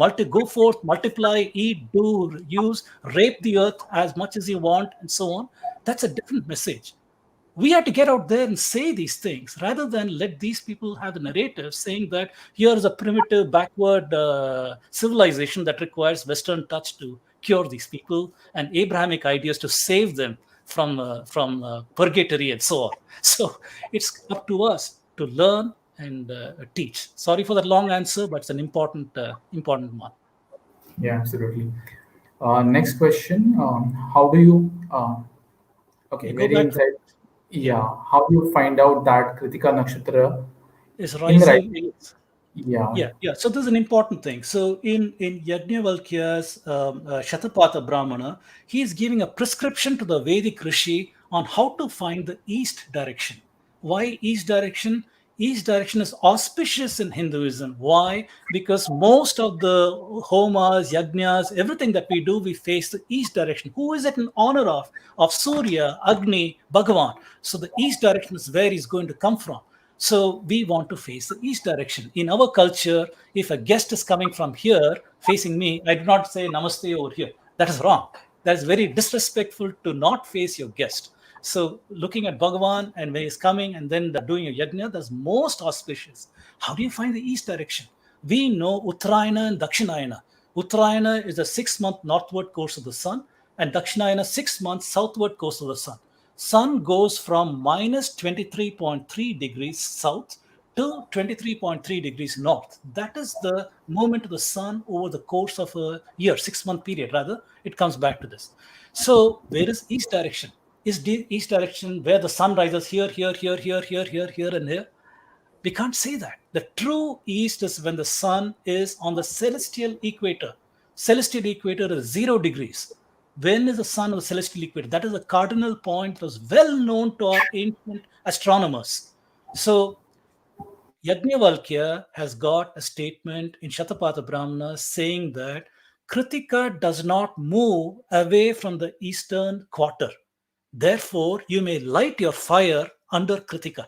[SPEAKER 2] forth, multiply, eat, do, use, rape the earth as much as you want, and so on. That's a different message. We have to get out there and say these things rather than let these people have the narrative saying that here is a primitive, backward civilization that requires Western touch to cure these people and Abrahamic ideas to save them from purgatory and so on. So it's up to us to learn and teach. Sorry for that long answer, but it's an important one.
[SPEAKER 1] Yeah, absolutely. Next question. How do you, okay,
[SPEAKER 2] You go
[SPEAKER 1] very
[SPEAKER 2] back to
[SPEAKER 1] inside.
[SPEAKER 2] yeah,
[SPEAKER 1] Yeah, how do you find out that Kritika Nakshatra
[SPEAKER 2] is
[SPEAKER 1] in right?
[SPEAKER 2] rising.
[SPEAKER 1] Yeah,
[SPEAKER 2] Yeah. So this is an important thing. So in Yajnavalkya's Shatapatha Brahmana, he is giving a prescription to the Vedic Rishi on how to find the east direction. Why east direction? East direction is auspicious in Hinduism. Why? Because most of the homas, yajnas, everything that we do, we face the east direction. Who is it in honor of? Of Surya, Agni, Bhagavan. So the east direction is where he's going to come from. So we want to face the east direction. In our culture, if a guest is coming from here facing me, I do not say namaste over here. That is wrong. That is very disrespectful to not face your guest. So looking at Bhagavan and when he's coming and then doing a yajna, that's most auspicious. How do you find the east direction? We know Uttarayana and Dakshinayana. Uttarayana is a 6-month northward course of the sun, and Dakshinayana 6 months southward course of the sun. Sun goes from minus 23.3 degrees south to 23.3 degrees north. That is the movement of the sun over the course of a year, 6-month period rather. It comes back to this. So where is east direction? Is the east direction where the sun rises here, here, here, here, here, here, here, and here? We can't say that. The true east is when the sun is on the celestial equator. Celestial equator is 0 degrees. When is the sun of the celestial equator? That is a cardinal point that was well known to our ancient astronomers. So Yajnavalkya has got a statement in Shatapatha Brahmana saying that Kritika does not move away from the eastern quarter. Therefore, you may light your fire under Kritika.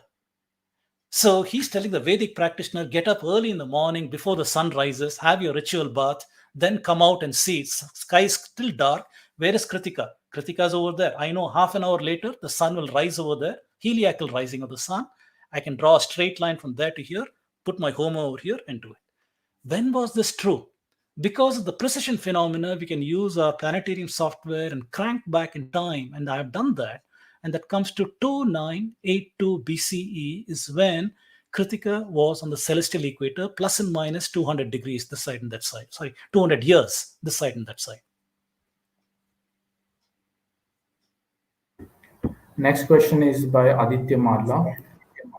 [SPEAKER 2] So he's telling the Vedic practitioner, get up early in the morning before the sun rises, have your ritual bath, then come out and see. Sky is still dark. Where is Kritika? Kritika is over there. I know half an hour later, the sun will rise over there, heliacal rising of the sun. I can draw a straight line from there to here, put my home over here and do it. When was this true? Because of the precision phenomena, we can use our planetarium software and crank back in time. And I have done that. And that comes to 2982 BCE is when Kritika was on the celestial equator, plus and minus 200 degrees this side and that side. Sorry, 200 years this side and that side.
[SPEAKER 1] Next question is by Aditya Marla.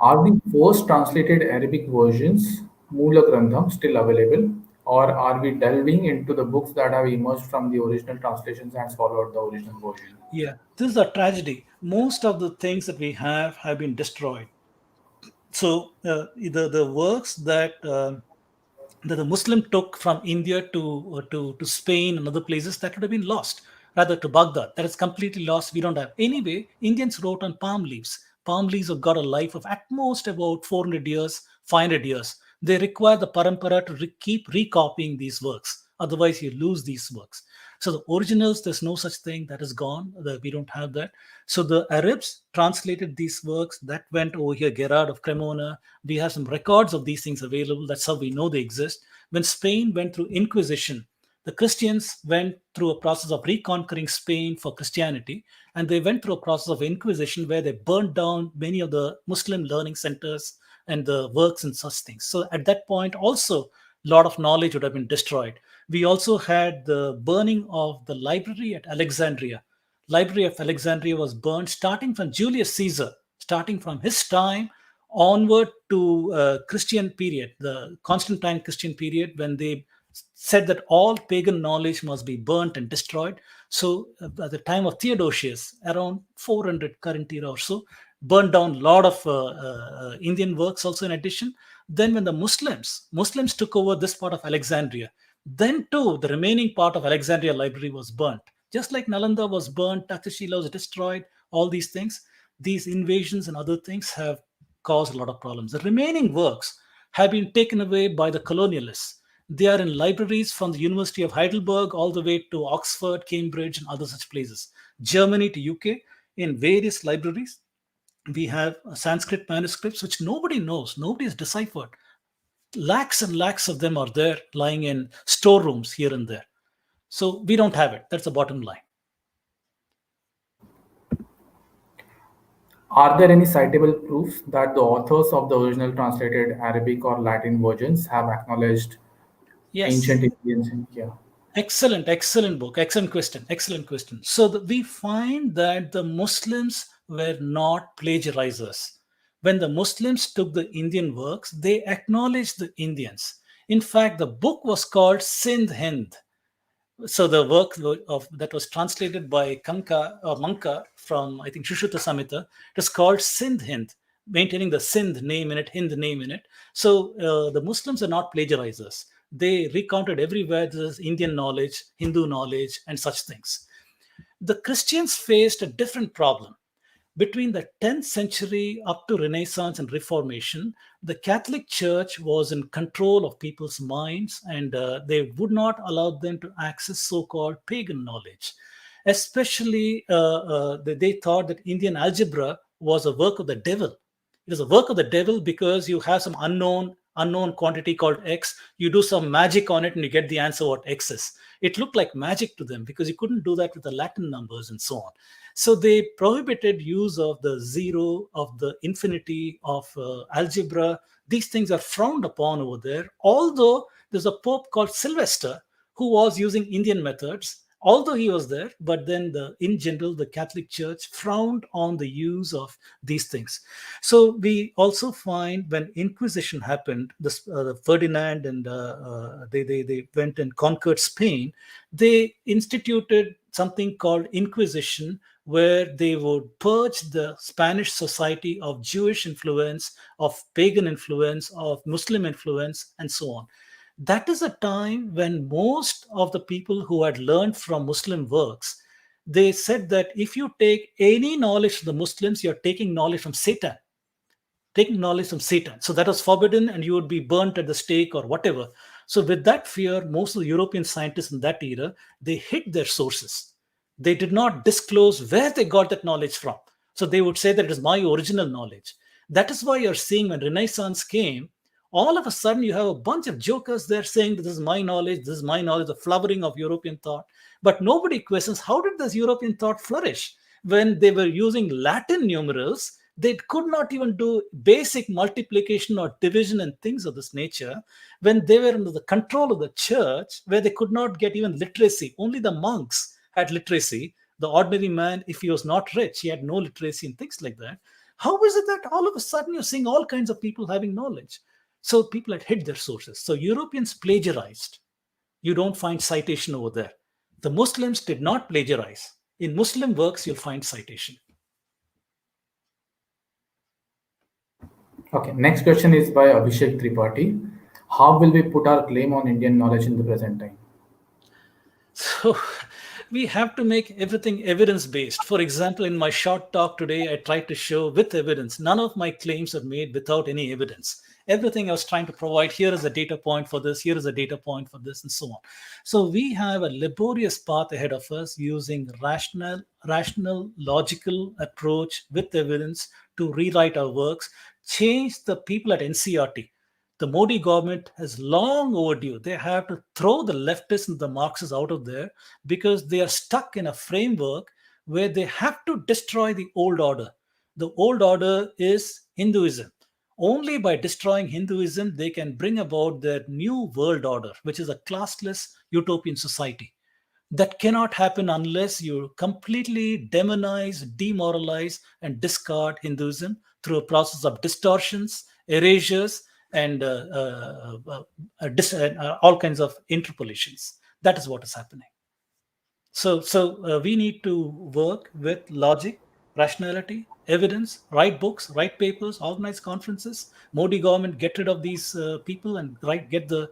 [SPEAKER 1] Are the first translated Arabic versions, Mula Grantham, still available? Or are we delving into the books that have emerged from the original translations and followed the original version?
[SPEAKER 2] Yeah, this is a tragedy. Most of the things that we have been destroyed. So the works that the Muslim took from India to Spain and other places, that would have been lost. Rather to Baghdad, that is completely lost. We don't have. Anyway, Indians wrote on palm leaves. Palm leaves have got a life of at most about 400 years, 500 years. They require the parampara to keep recopying these works. Otherwise, you lose these works. So the originals, there's no such thing. That is gone. We don't have that. So the Arabs translated these works. That went over here, Gerard of Cremona. We have some records of these things available. That's how we know they exist. When Spain went through Inquisition, the Christians went through a process of reconquering Spain for Christianity, and they went through a process of Inquisition where they burned down many of the Muslim learning centers and the works and such things. So at that point, also, a lot of knowledge would have been destroyed. We also had the burning of the library at Alexandria. Library of Alexandria was burned starting from Julius Caesar, starting from his time onward to Christian period, the Constantine Christian period, when they said that all pagan knowledge must be burnt and destroyed. So at the time of Theodosius, around 400 current era or so, burned down a lot of Indian works also in addition. Then when the Muslims took over this part of Alexandria, then too the remaining part of Alexandria library was burnt. Just like Nalanda was burnt, Takshashila was destroyed, all these things, these invasions and other things have caused a lot of problems. The remaining works have been taken away by the colonialists. They are in libraries from the University of Heidelberg all the way to Oxford, Cambridge, and other such places. Germany to UK, in various libraries, we have Sanskrit manuscripts which nobody knows, nobody has deciphered. Lakhs and lakhs of them are there lying in storerooms here and there. So we don't have it. That's the bottom line.
[SPEAKER 1] Are there any citable proofs that the authors of the original translated Arabic or Latin versions have acknowledged
[SPEAKER 2] Yes.
[SPEAKER 1] ancient Indians in here?
[SPEAKER 2] Excellent book. Excellent question. So we find that the Muslims were not plagiarizers. When the Muslims took the Indian works, they acknowledged the Indians. In fact, the book was called Sindh Hind. So the work that was translated by Manka from, I think, Sushruta Samhita, it is called Sindh Hind, maintaining the Sindh name in it, Hind name in it. So the Muslims are not plagiarizers. They recounted everywhere this Indian knowledge, Hindu knowledge, and such things. The Christians faced a different problem. Between the 10th century up to Renaissance and Reformation, the Catholic Church was in control of people's minds, and they would not allow them to access so-called pagan knowledge. Especially, they thought that Indian algebra was a work of the devil. It is a work of the devil because you have some unknown quantity called x. You do some magic on it and you get the answer what x is. It looked like magic to them because you couldn't do that with the Latin numbers and so on. So they prohibited use of the zero, of the infinity, of algebra. These things are frowned upon over there. Although there's a pope called Sylvester who was using Indian methods, although he was there, but then in general, the Catholic Church frowned on the use of these things. So we also find when Inquisition happened, Ferdinand and they went and conquered Spain, they instituted something called Inquisition, where they would purge the Spanish society of Jewish influence, of pagan influence, of Muslim influence, and so on. That is a time when most of the people who had learned from Muslim works, they said that if you take any knowledge from the Muslims, you're taking knowledge from Satan, taking knowledge from Satan. So that was forbidden, and you would be burnt at the stake or whatever. So with that fear, most of the European scientists in that era, they hid their sources. They did not disclose where they got that knowledge from. So they would say that it is my original knowledge. That is why you're seeing when Renaissance came, all of a sudden you have a bunch of jokers there saying that this is my knowledge, this is my knowledge, the flowering of European thought. But nobody questions, how did this European thought flourish when they were using Latin numerals? They could not even do basic multiplication or division and things of this nature when they were under the control of the church, where they could not get even literacy. Only the monks had literacy. The ordinary man, if he was not rich, he had no literacy and things like that. How is it that all of a sudden you're seeing all kinds of people having knowledge? So people had hid their sources. So Europeans plagiarized. You don't find citation over there. The Muslims did not plagiarize. In Muslim works, you'll find citation.
[SPEAKER 1] Okay, next question is by Abhishek Tripathi. How will we put our claim on Indian knowledge in the present time?
[SPEAKER 2] So we have to make everything evidence-based. For example, in my short talk today, I tried to show with evidence. None of my claims are made without any evidence. Everything I was trying to provide, here is a data point for this, here is a data point for this, and so on. So we have a laborious path ahead of us using rational, logical approach with evidence to rewrite our works, change the people at NCRT. The Modi government has long overdue. They have to throw the leftists and the Marxists out of there because they are stuck in a framework where they have to destroy the old order. The old order is Hinduism. Only by destroying Hinduism, they can bring about their new world order, which is a classless utopian society. That cannot happen unless you completely demonize, demoralize, and discard Hinduism through a process of distortions, erasures, and all kinds of interpolations. That is what is happening. So we need to work with logic, rationality, evidence, write books, write papers, organize conferences. Modi government get rid of these people and get the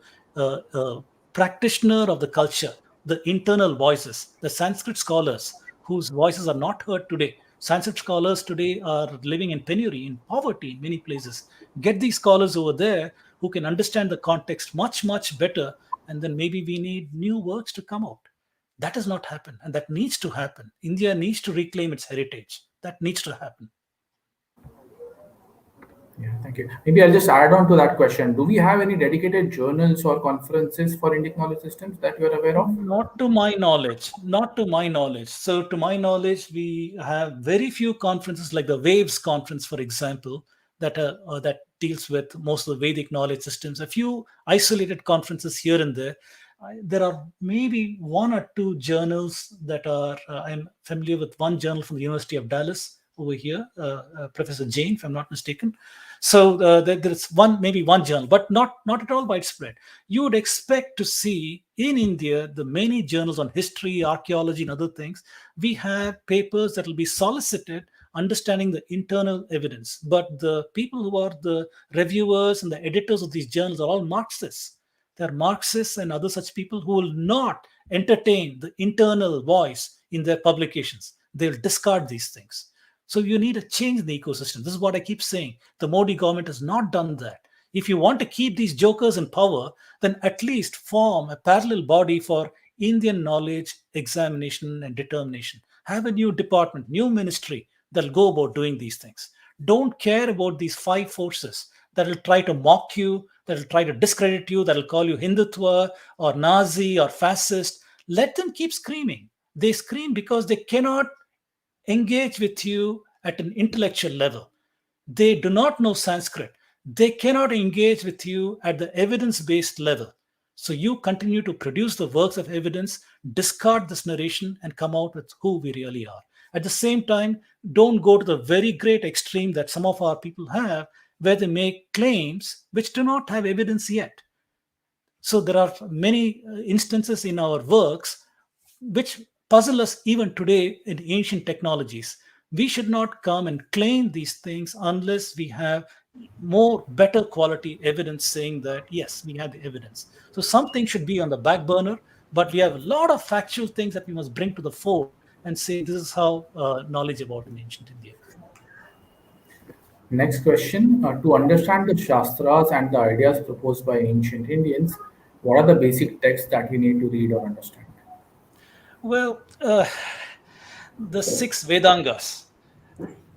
[SPEAKER 2] practitioner of the culture, the internal voices, the Sanskrit scholars whose voices are not heard today. Sanskrit scholars today are living in penury, in poverty in many places. Get these scholars over there who can understand the context much, much better, and then maybe we need new works to come out. That has not happened, and that needs to happen. India needs to reclaim its heritage. That needs to happen.
[SPEAKER 1] Yeah, thank you. Maybe I'll just add on to that question. Do we have any dedicated journals or conferences for Indic knowledge systems that you are aware of?
[SPEAKER 2] Not to my knowledge. Not to my knowledge. So, to my knowledge, we have very few conferences, like the Waves conference, for example, that deals with most of the Vedic knowledge systems. A few isolated conferences here and there. There are maybe one or two journals that are. I'm familiar with one journal from the University of Dallas over here, Professor Jain, if I'm not mistaken. So there's maybe one journal, but not at all widespread. You would expect to see in India the many journals on history, archaeology, and other things. We have papers that will be solicited understanding the internal evidence. But the people who are the reviewers and the editors of these journals are all Marxists. They're Marxists and other such people who will not entertain the internal voice in their publications. They'll discard these things. So you need a change in the ecosystem. This is what I keep saying. The Modi government has not done that. If you want to keep these jokers in power, then at least form a parallel body for Indian knowledge, examination, and determination. Have a new department, new ministry that'll go about doing these things. Don't care about these five forces that will try to mock you, that will try to discredit you, that will call you Hindutva or Nazi or fascist. Let them keep screaming. They scream because they cannot engage with you at an intellectual level. They do not know Sanskrit. They cannot engage with you at the evidence-based level. So you continue to produce the works of evidence, discard this narration, and come out with who we really are. At the same time, don't go to the very great extreme that some of our people have, where they make claims which do not have evidence yet. So there are many instances in our works which puzzle us even today in ancient technologies. We should not come and claim these things unless we have more better quality evidence saying that yes, we have the evidence. So something should be on the back burner, but we have a lot of factual things that we must bring to the fore and say this is how knowledge about in ancient India.
[SPEAKER 1] Next question. To understand the Shastras and the ideas proposed by ancient Indians, what are the basic texts that we need to read or understand?
[SPEAKER 2] Well, the six Vedangas.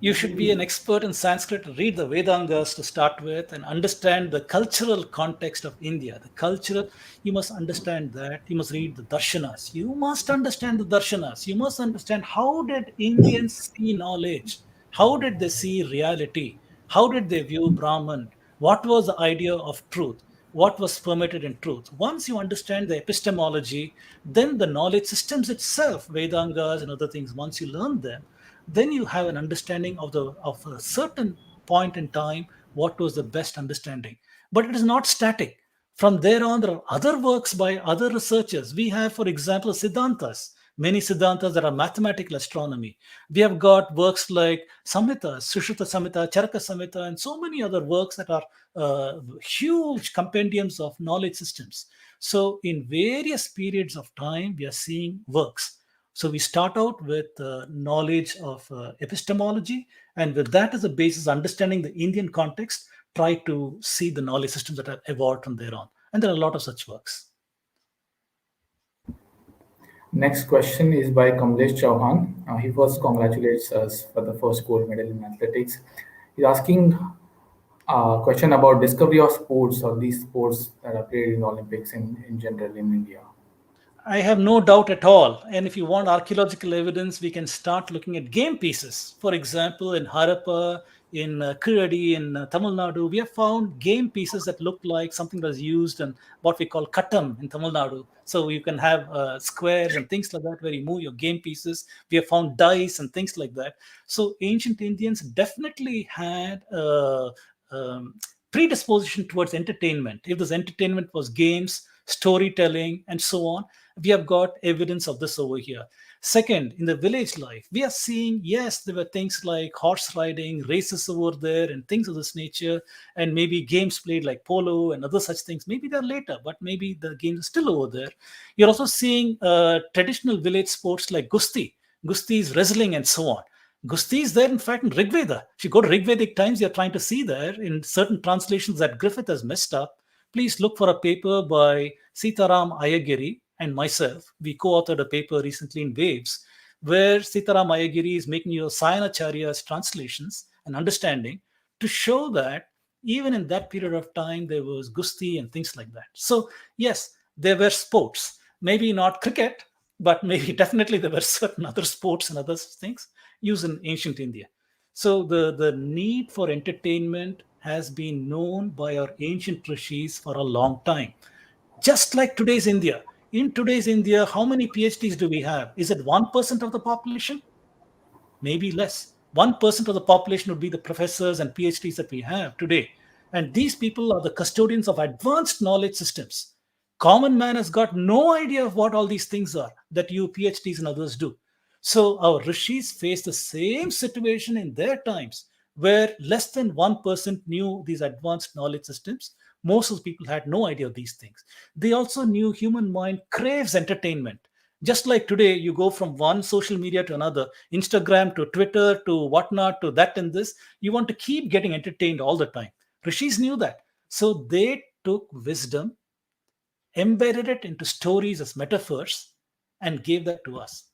[SPEAKER 2] You should be an expert in Sanskrit, read the Vedangas to start with, and understand the cultural context of India. The cultural, you must understand that. You must read the Darshanas. You must understand the Darshanas. You must understand how did Indians see knowledge? How did they see reality? How did they view Brahman? What was the idea of truth? What was permitted in truth? Once you understand the epistemology, then the knowledge systems itself, Vedangas and other things, once you learn them, then you have an understanding of a certain point in time what was the best understanding. But it is not static. From there on, there are other works by other researchers. We have, for example, Siddhantas, many Siddhantas that are mathematical astronomy. We have got works like Samhita, Sushruta Samhita, Charaka Samhita, and so many other works that are huge compendiums of knowledge systems. So in various periods of time, we are seeing works. So we start out with knowledge of epistemology, and with that as a basis, understanding the Indian context, try to see the knowledge systems that have evolved from there on. And there are a lot of such works.
[SPEAKER 1] Next question is by Kamlesh Chauhan. He first congratulates us for the first gold medal in athletics. He's asking a question about discovery of sports or these sports that are played in Olympics in general in India.
[SPEAKER 2] I have no doubt at all. And if you want archaeological evidence, we can start looking at game pieces. For example, in Harappa, in Kiradi, in Tamil Nadu, we have found game pieces that look like something that is used in what we call katam in Tamil Nadu. So you can have squares and things like that where you move your game pieces. We have found dice and things like that. So ancient Indians definitely had predisposition towards entertainment. If this entertainment was games, storytelling, and so on, we have got evidence of this over here. Second, in the village life, we are seeing, yes, there were things like horse riding, races over there, and things of this nature, and maybe games played like polo and other such things. Maybe they're later, but maybe the games are still over there. You're also seeing traditional village sports like Gusti. Gusti is wrestling and so on. Gusti is there, in fact, in Rig Veda. If you go to Rig Vedic times, you're trying to see there in certain translations that Griffith has messed up. Please look for a paper by Sitaram Ayagiri and myself. We co-authored a paper recently in Waves, where Sitaram Ayagiri is making your Sayanacharya's translations and understanding to show that even in that period of time, there was Gusti and things like that. So, yes, there were sports. Maybe not cricket, but maybe definitely there were certain other sports and other things used in ancient India. So the need for entertainment has been known by our ancient rishis for a long time. Just like today's India. In today's India, how many PhDs do we have? Is it 1% of the population? Maybe less. 1% of the population would be the professors and PhDs that we have today. And these people are the custodians of advanced knowledge systems. Common man has got no idea of what all these things are that you PhDs and others do. So our rishis face the same situation in their times where less than 1% knew these advanced knowledge systems. Most of the people had no idea of these things. They also knew human mind craves entertainment. Just like today, you go from one social media to another, Instagram to Twitter to whatnot to that and this. You want to keep getting entertained all the time. Rishis knew that. So they took wisdom, embedded it into stories as metaphors, and gave that to us.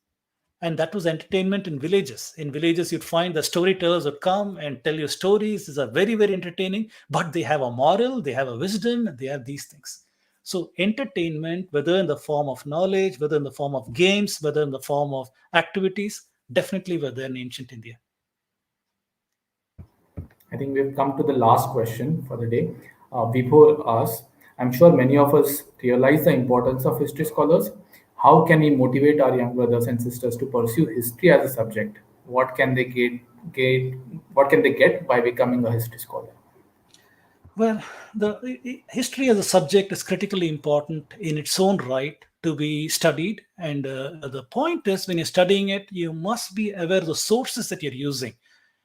[SPEAKER 2] And that was entertainment in villages. In villages, you'd find the storytellers would come and tell you stories. These are very, very entertaining, but they have a moral, they have a wisdom, and they have these things. So entertainment, whether in the form of knowledge, whether in the form of games, whether in the form of activities, definitely were there in ancient India.
[SPEAKER 1] I think we've come to the last question for the day. Before us, I'm sure many of us realize the importance of history scholars. How can we motivate our young brothers and sisters to pursue history as a subject? What can they what can they get by becoming a history scholar?
[SPEAKER 2] Well, the history as a subject is critically important in its own right, to be studied. And the point is, when you're studying it, you must be aware of the sources that you're using.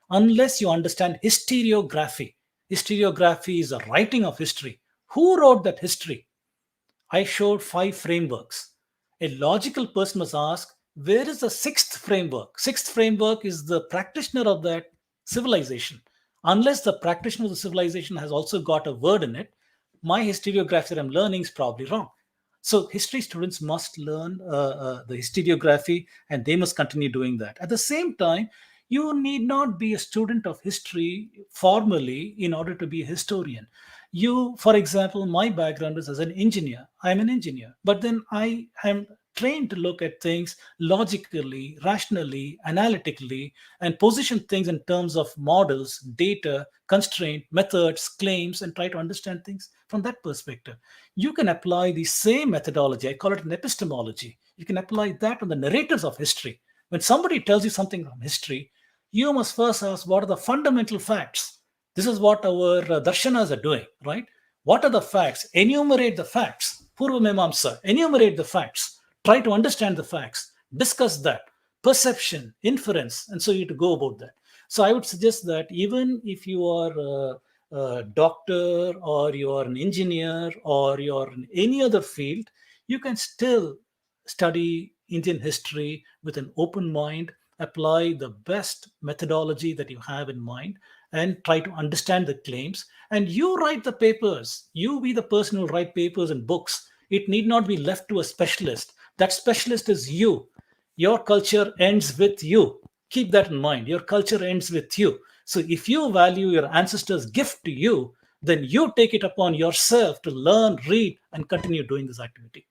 [SPEAKER 2] Unless you understand historiography, historiography is a writing of history. Who wrote that history? I showed 5 frameworks. A logical person must ask, where is the sixth framework? Sixth framework is the practitioner of that civilization. Unless the practitioner of the civilization has also got a word in it, my historiography that I'm learning is probably wrong. So history students must learn the historiography, and they must continue doing that. At the same time, you need not be a student of history formally in order to be a historian. You, for example, my background is as an engineer. I'm an engineer, but then I am trained to look at things logically, rationally, analytically, and position things in terms of models, data, constraint, methods, claims, and try to understand things from that perspective. You can apply the same methodology. I call it an epistemology. You can apply that on the narratives of history. When somebody tells you something from history, you must first ask, what are the fundamental facts? This is what our darshanas are doing, right? What are the facts? Enumerate the facts. Purva Mimamsa, enumerate the facts. Try to understand the facts. Discuss that. Perception, inference, and so you to go about that. So I would suggest that even if you are a doctor or you are an engineer or you are in any other field, you can still study Indian history with an open mind, apply the best methodology that you have in mind, and try to understand the claims. And you write the papers. You be the person who write papers and books. It need not be left to a specialist. That specialist is you. Your culture ends with you. Keep that in mind. Your culture ends with you. So if you value your ancestors' gift to you, then you take it upon yourself to learn, read, and continue doing this activity.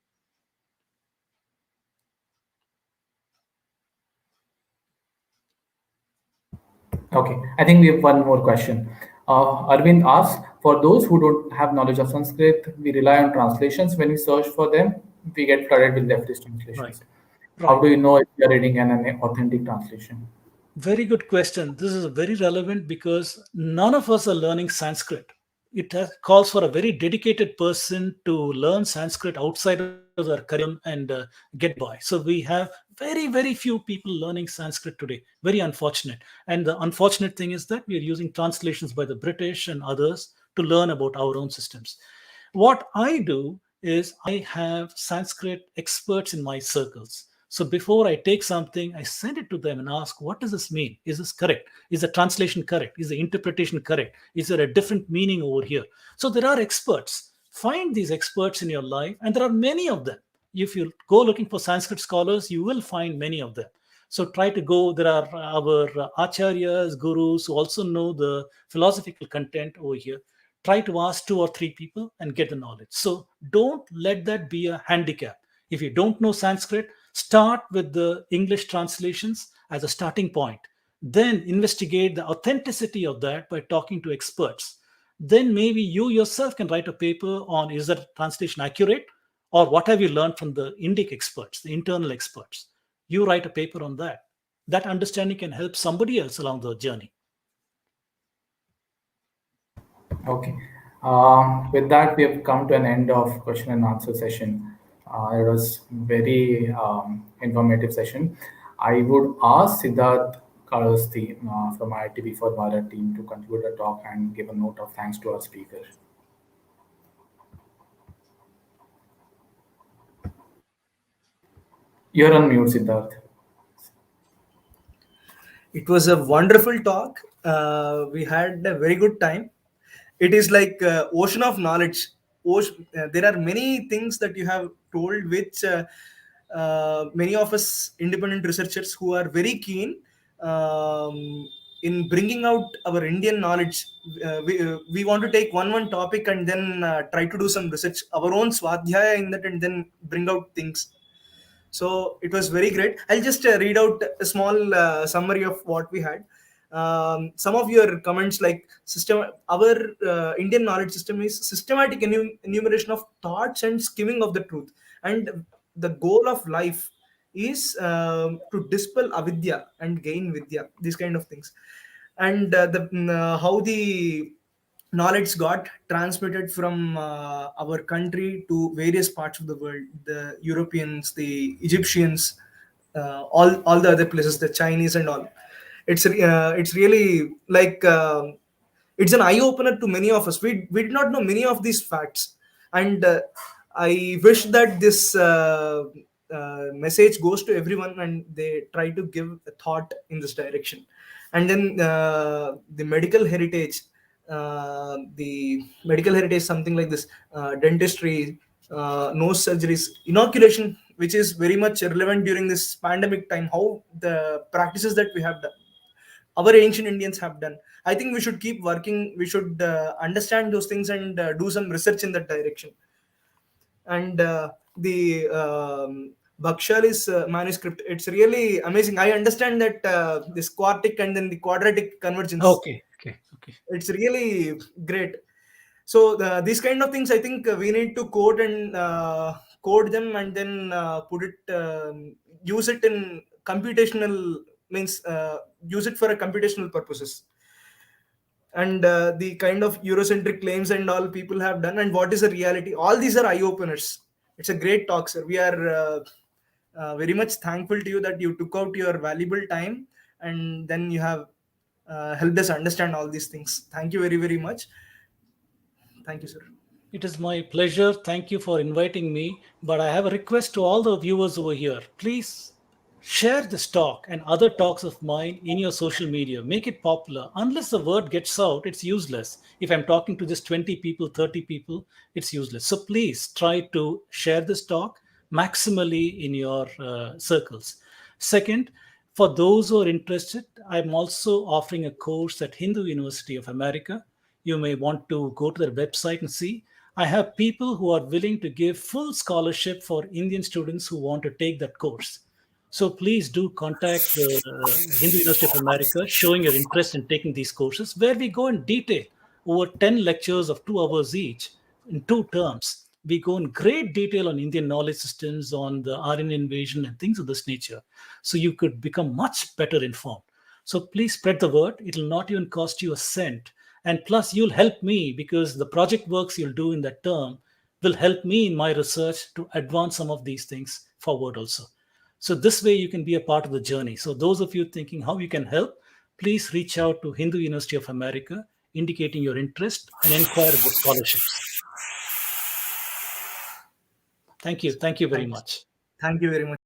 [SPEAKER 1] Okay, I think we have one more question. Arvind asks, for those who don't have knowledge of Sanskrit, we rely on translations. When we search for them, we get flooded with leftist translations.
[SPEAKER 2] Right.
[SPEAKER 1] How do you know if you are reading an authentic translation?
[SPEAKER 2] Very good question. This is very relevant because none of us are learning Sanskrit. Calls for a very dedicated person to learn Sanskrit outside of their curriculum and get by. So we have very, very few people learning Sanskrit today. Very unfortunate. And the unfortunate thing is that we are using translations by the British and others to learn about our own systems. What I do is I have Sanskrit experts in my circles. So before I take something, I send it to them and ask, what does this mean? Is this correct? Is the translation correct? Is the interpretation correct? Is there a different meaning over here? So there are experts. Find these experts in your life, and there are many of them. If you go looking for Sanskrit scholars, you will find many of them. So try to go. There are our acharyas, gurus who also know the philosophical content over here. Try to ask 2 or 3 people and get the knowledge. So don't let that be a handicap. If you don't know Sanskrit, start with the English translations as a starting point. Then investigate the authenticity of that by talking to experts. Then maybe you yourself can write a paper on, is that translation accurate? Or what have you learned from the Indic experts, the internal experts? You write a paper on that. That understanding can help somebody else along the journey.
[SPEAKER 1] Okay. With that, we have come to an end of question and answer session. It was very informative session. I would ask Siddharth Karasti from IIT for Bharat team to conclude the talk and give a note of thanks to our speaker. You're on mute, Siddharth.
[SPEAKER 3] It was a wonderful talk. We had a very good time. It is like ocean of knowledge. There are many things that you have told, which many of us independent researchers who are very keen in bringing out our Indian knowledge. We want to take one topic and then try to do some research, our own swadhyaya in that, and then bring out things. So it was very great. I'll just read out a small summary of what we had. Some of your comments, like our Indian knowledge system is systematic enumeration of thoughts and skimming of the truth, and the goal of life is to dispel avidya and gain vidya, these kind of things. And how the knowledge got transmitted from our country to various parts of the world. The Europeans, the Egyptians, all the other places, the Chinese and all. It's really like it's an eye opener to many of us. We did not know many of these facts, and I wish that this message goes to everyone and they try to give a thought in this direction. And then the medical heritage, something like this, dentistry, nose surgeries, inoculation, which is very much relevant during this pandemic time. How the practices that we have done, our ancient Indians have done. I think we should keep working. We should understand those things and do some research in that direction. And the Bakshali's manuscript, it's really amazing. I understand that this quartic and then the quadratic convergence.
[SPEAKER 2] Okay.
[SPEAKER 3] It's really great. So these kind of things, I think we need to code and code them, and then put it, use it in computational means, use it for a computational purposes. And the kind of Eurocentric claims and all people have done, and what is the reality, all these are eye openers. It's a great talk, sir. We are very much thankful to you that you took out your valuable time, and then you have helped us understand all these things. Thank you very, very much. Thank you, sir.
[SPEAKER 2] It is my pleasure. Thank you for inviting me. But I have a request to all the viewers over here. Please share this talk and other talks of mine in your social media. Make it popular. Unless the word gets out, it's useless. If I'm talking to just 20 people, 30 people, it's useless. So please try to share this talk maximally in your circles. Second, for those who are interested, I'm also offering a course at Hindu University of America. You may want to go to their website and see. I have people who are willing to give full scholarship for Indian students who want to take that course. So please do contact the Hindu University of America, showing your interest in taking these courses, where we go in detail over 10 lectures of 2 hours each in 2 terms. We go in great detail on Indian knowledge systems, on the Aryan invasion and things of this nature. So you could become much better informed. So please spread the word. It will not even cost you a cent. And plus, you'll help me, because the project works you'll do in that term will help me in my research to advance some of these things forward also. So this way you can be a part of the journey. So those of you thinking how you can help, please reach out to Hindu University of America, indicating your interest, and inquire about scholarships. Thank you. Thank you very much.
[SPEAKER 3] Thank you very much.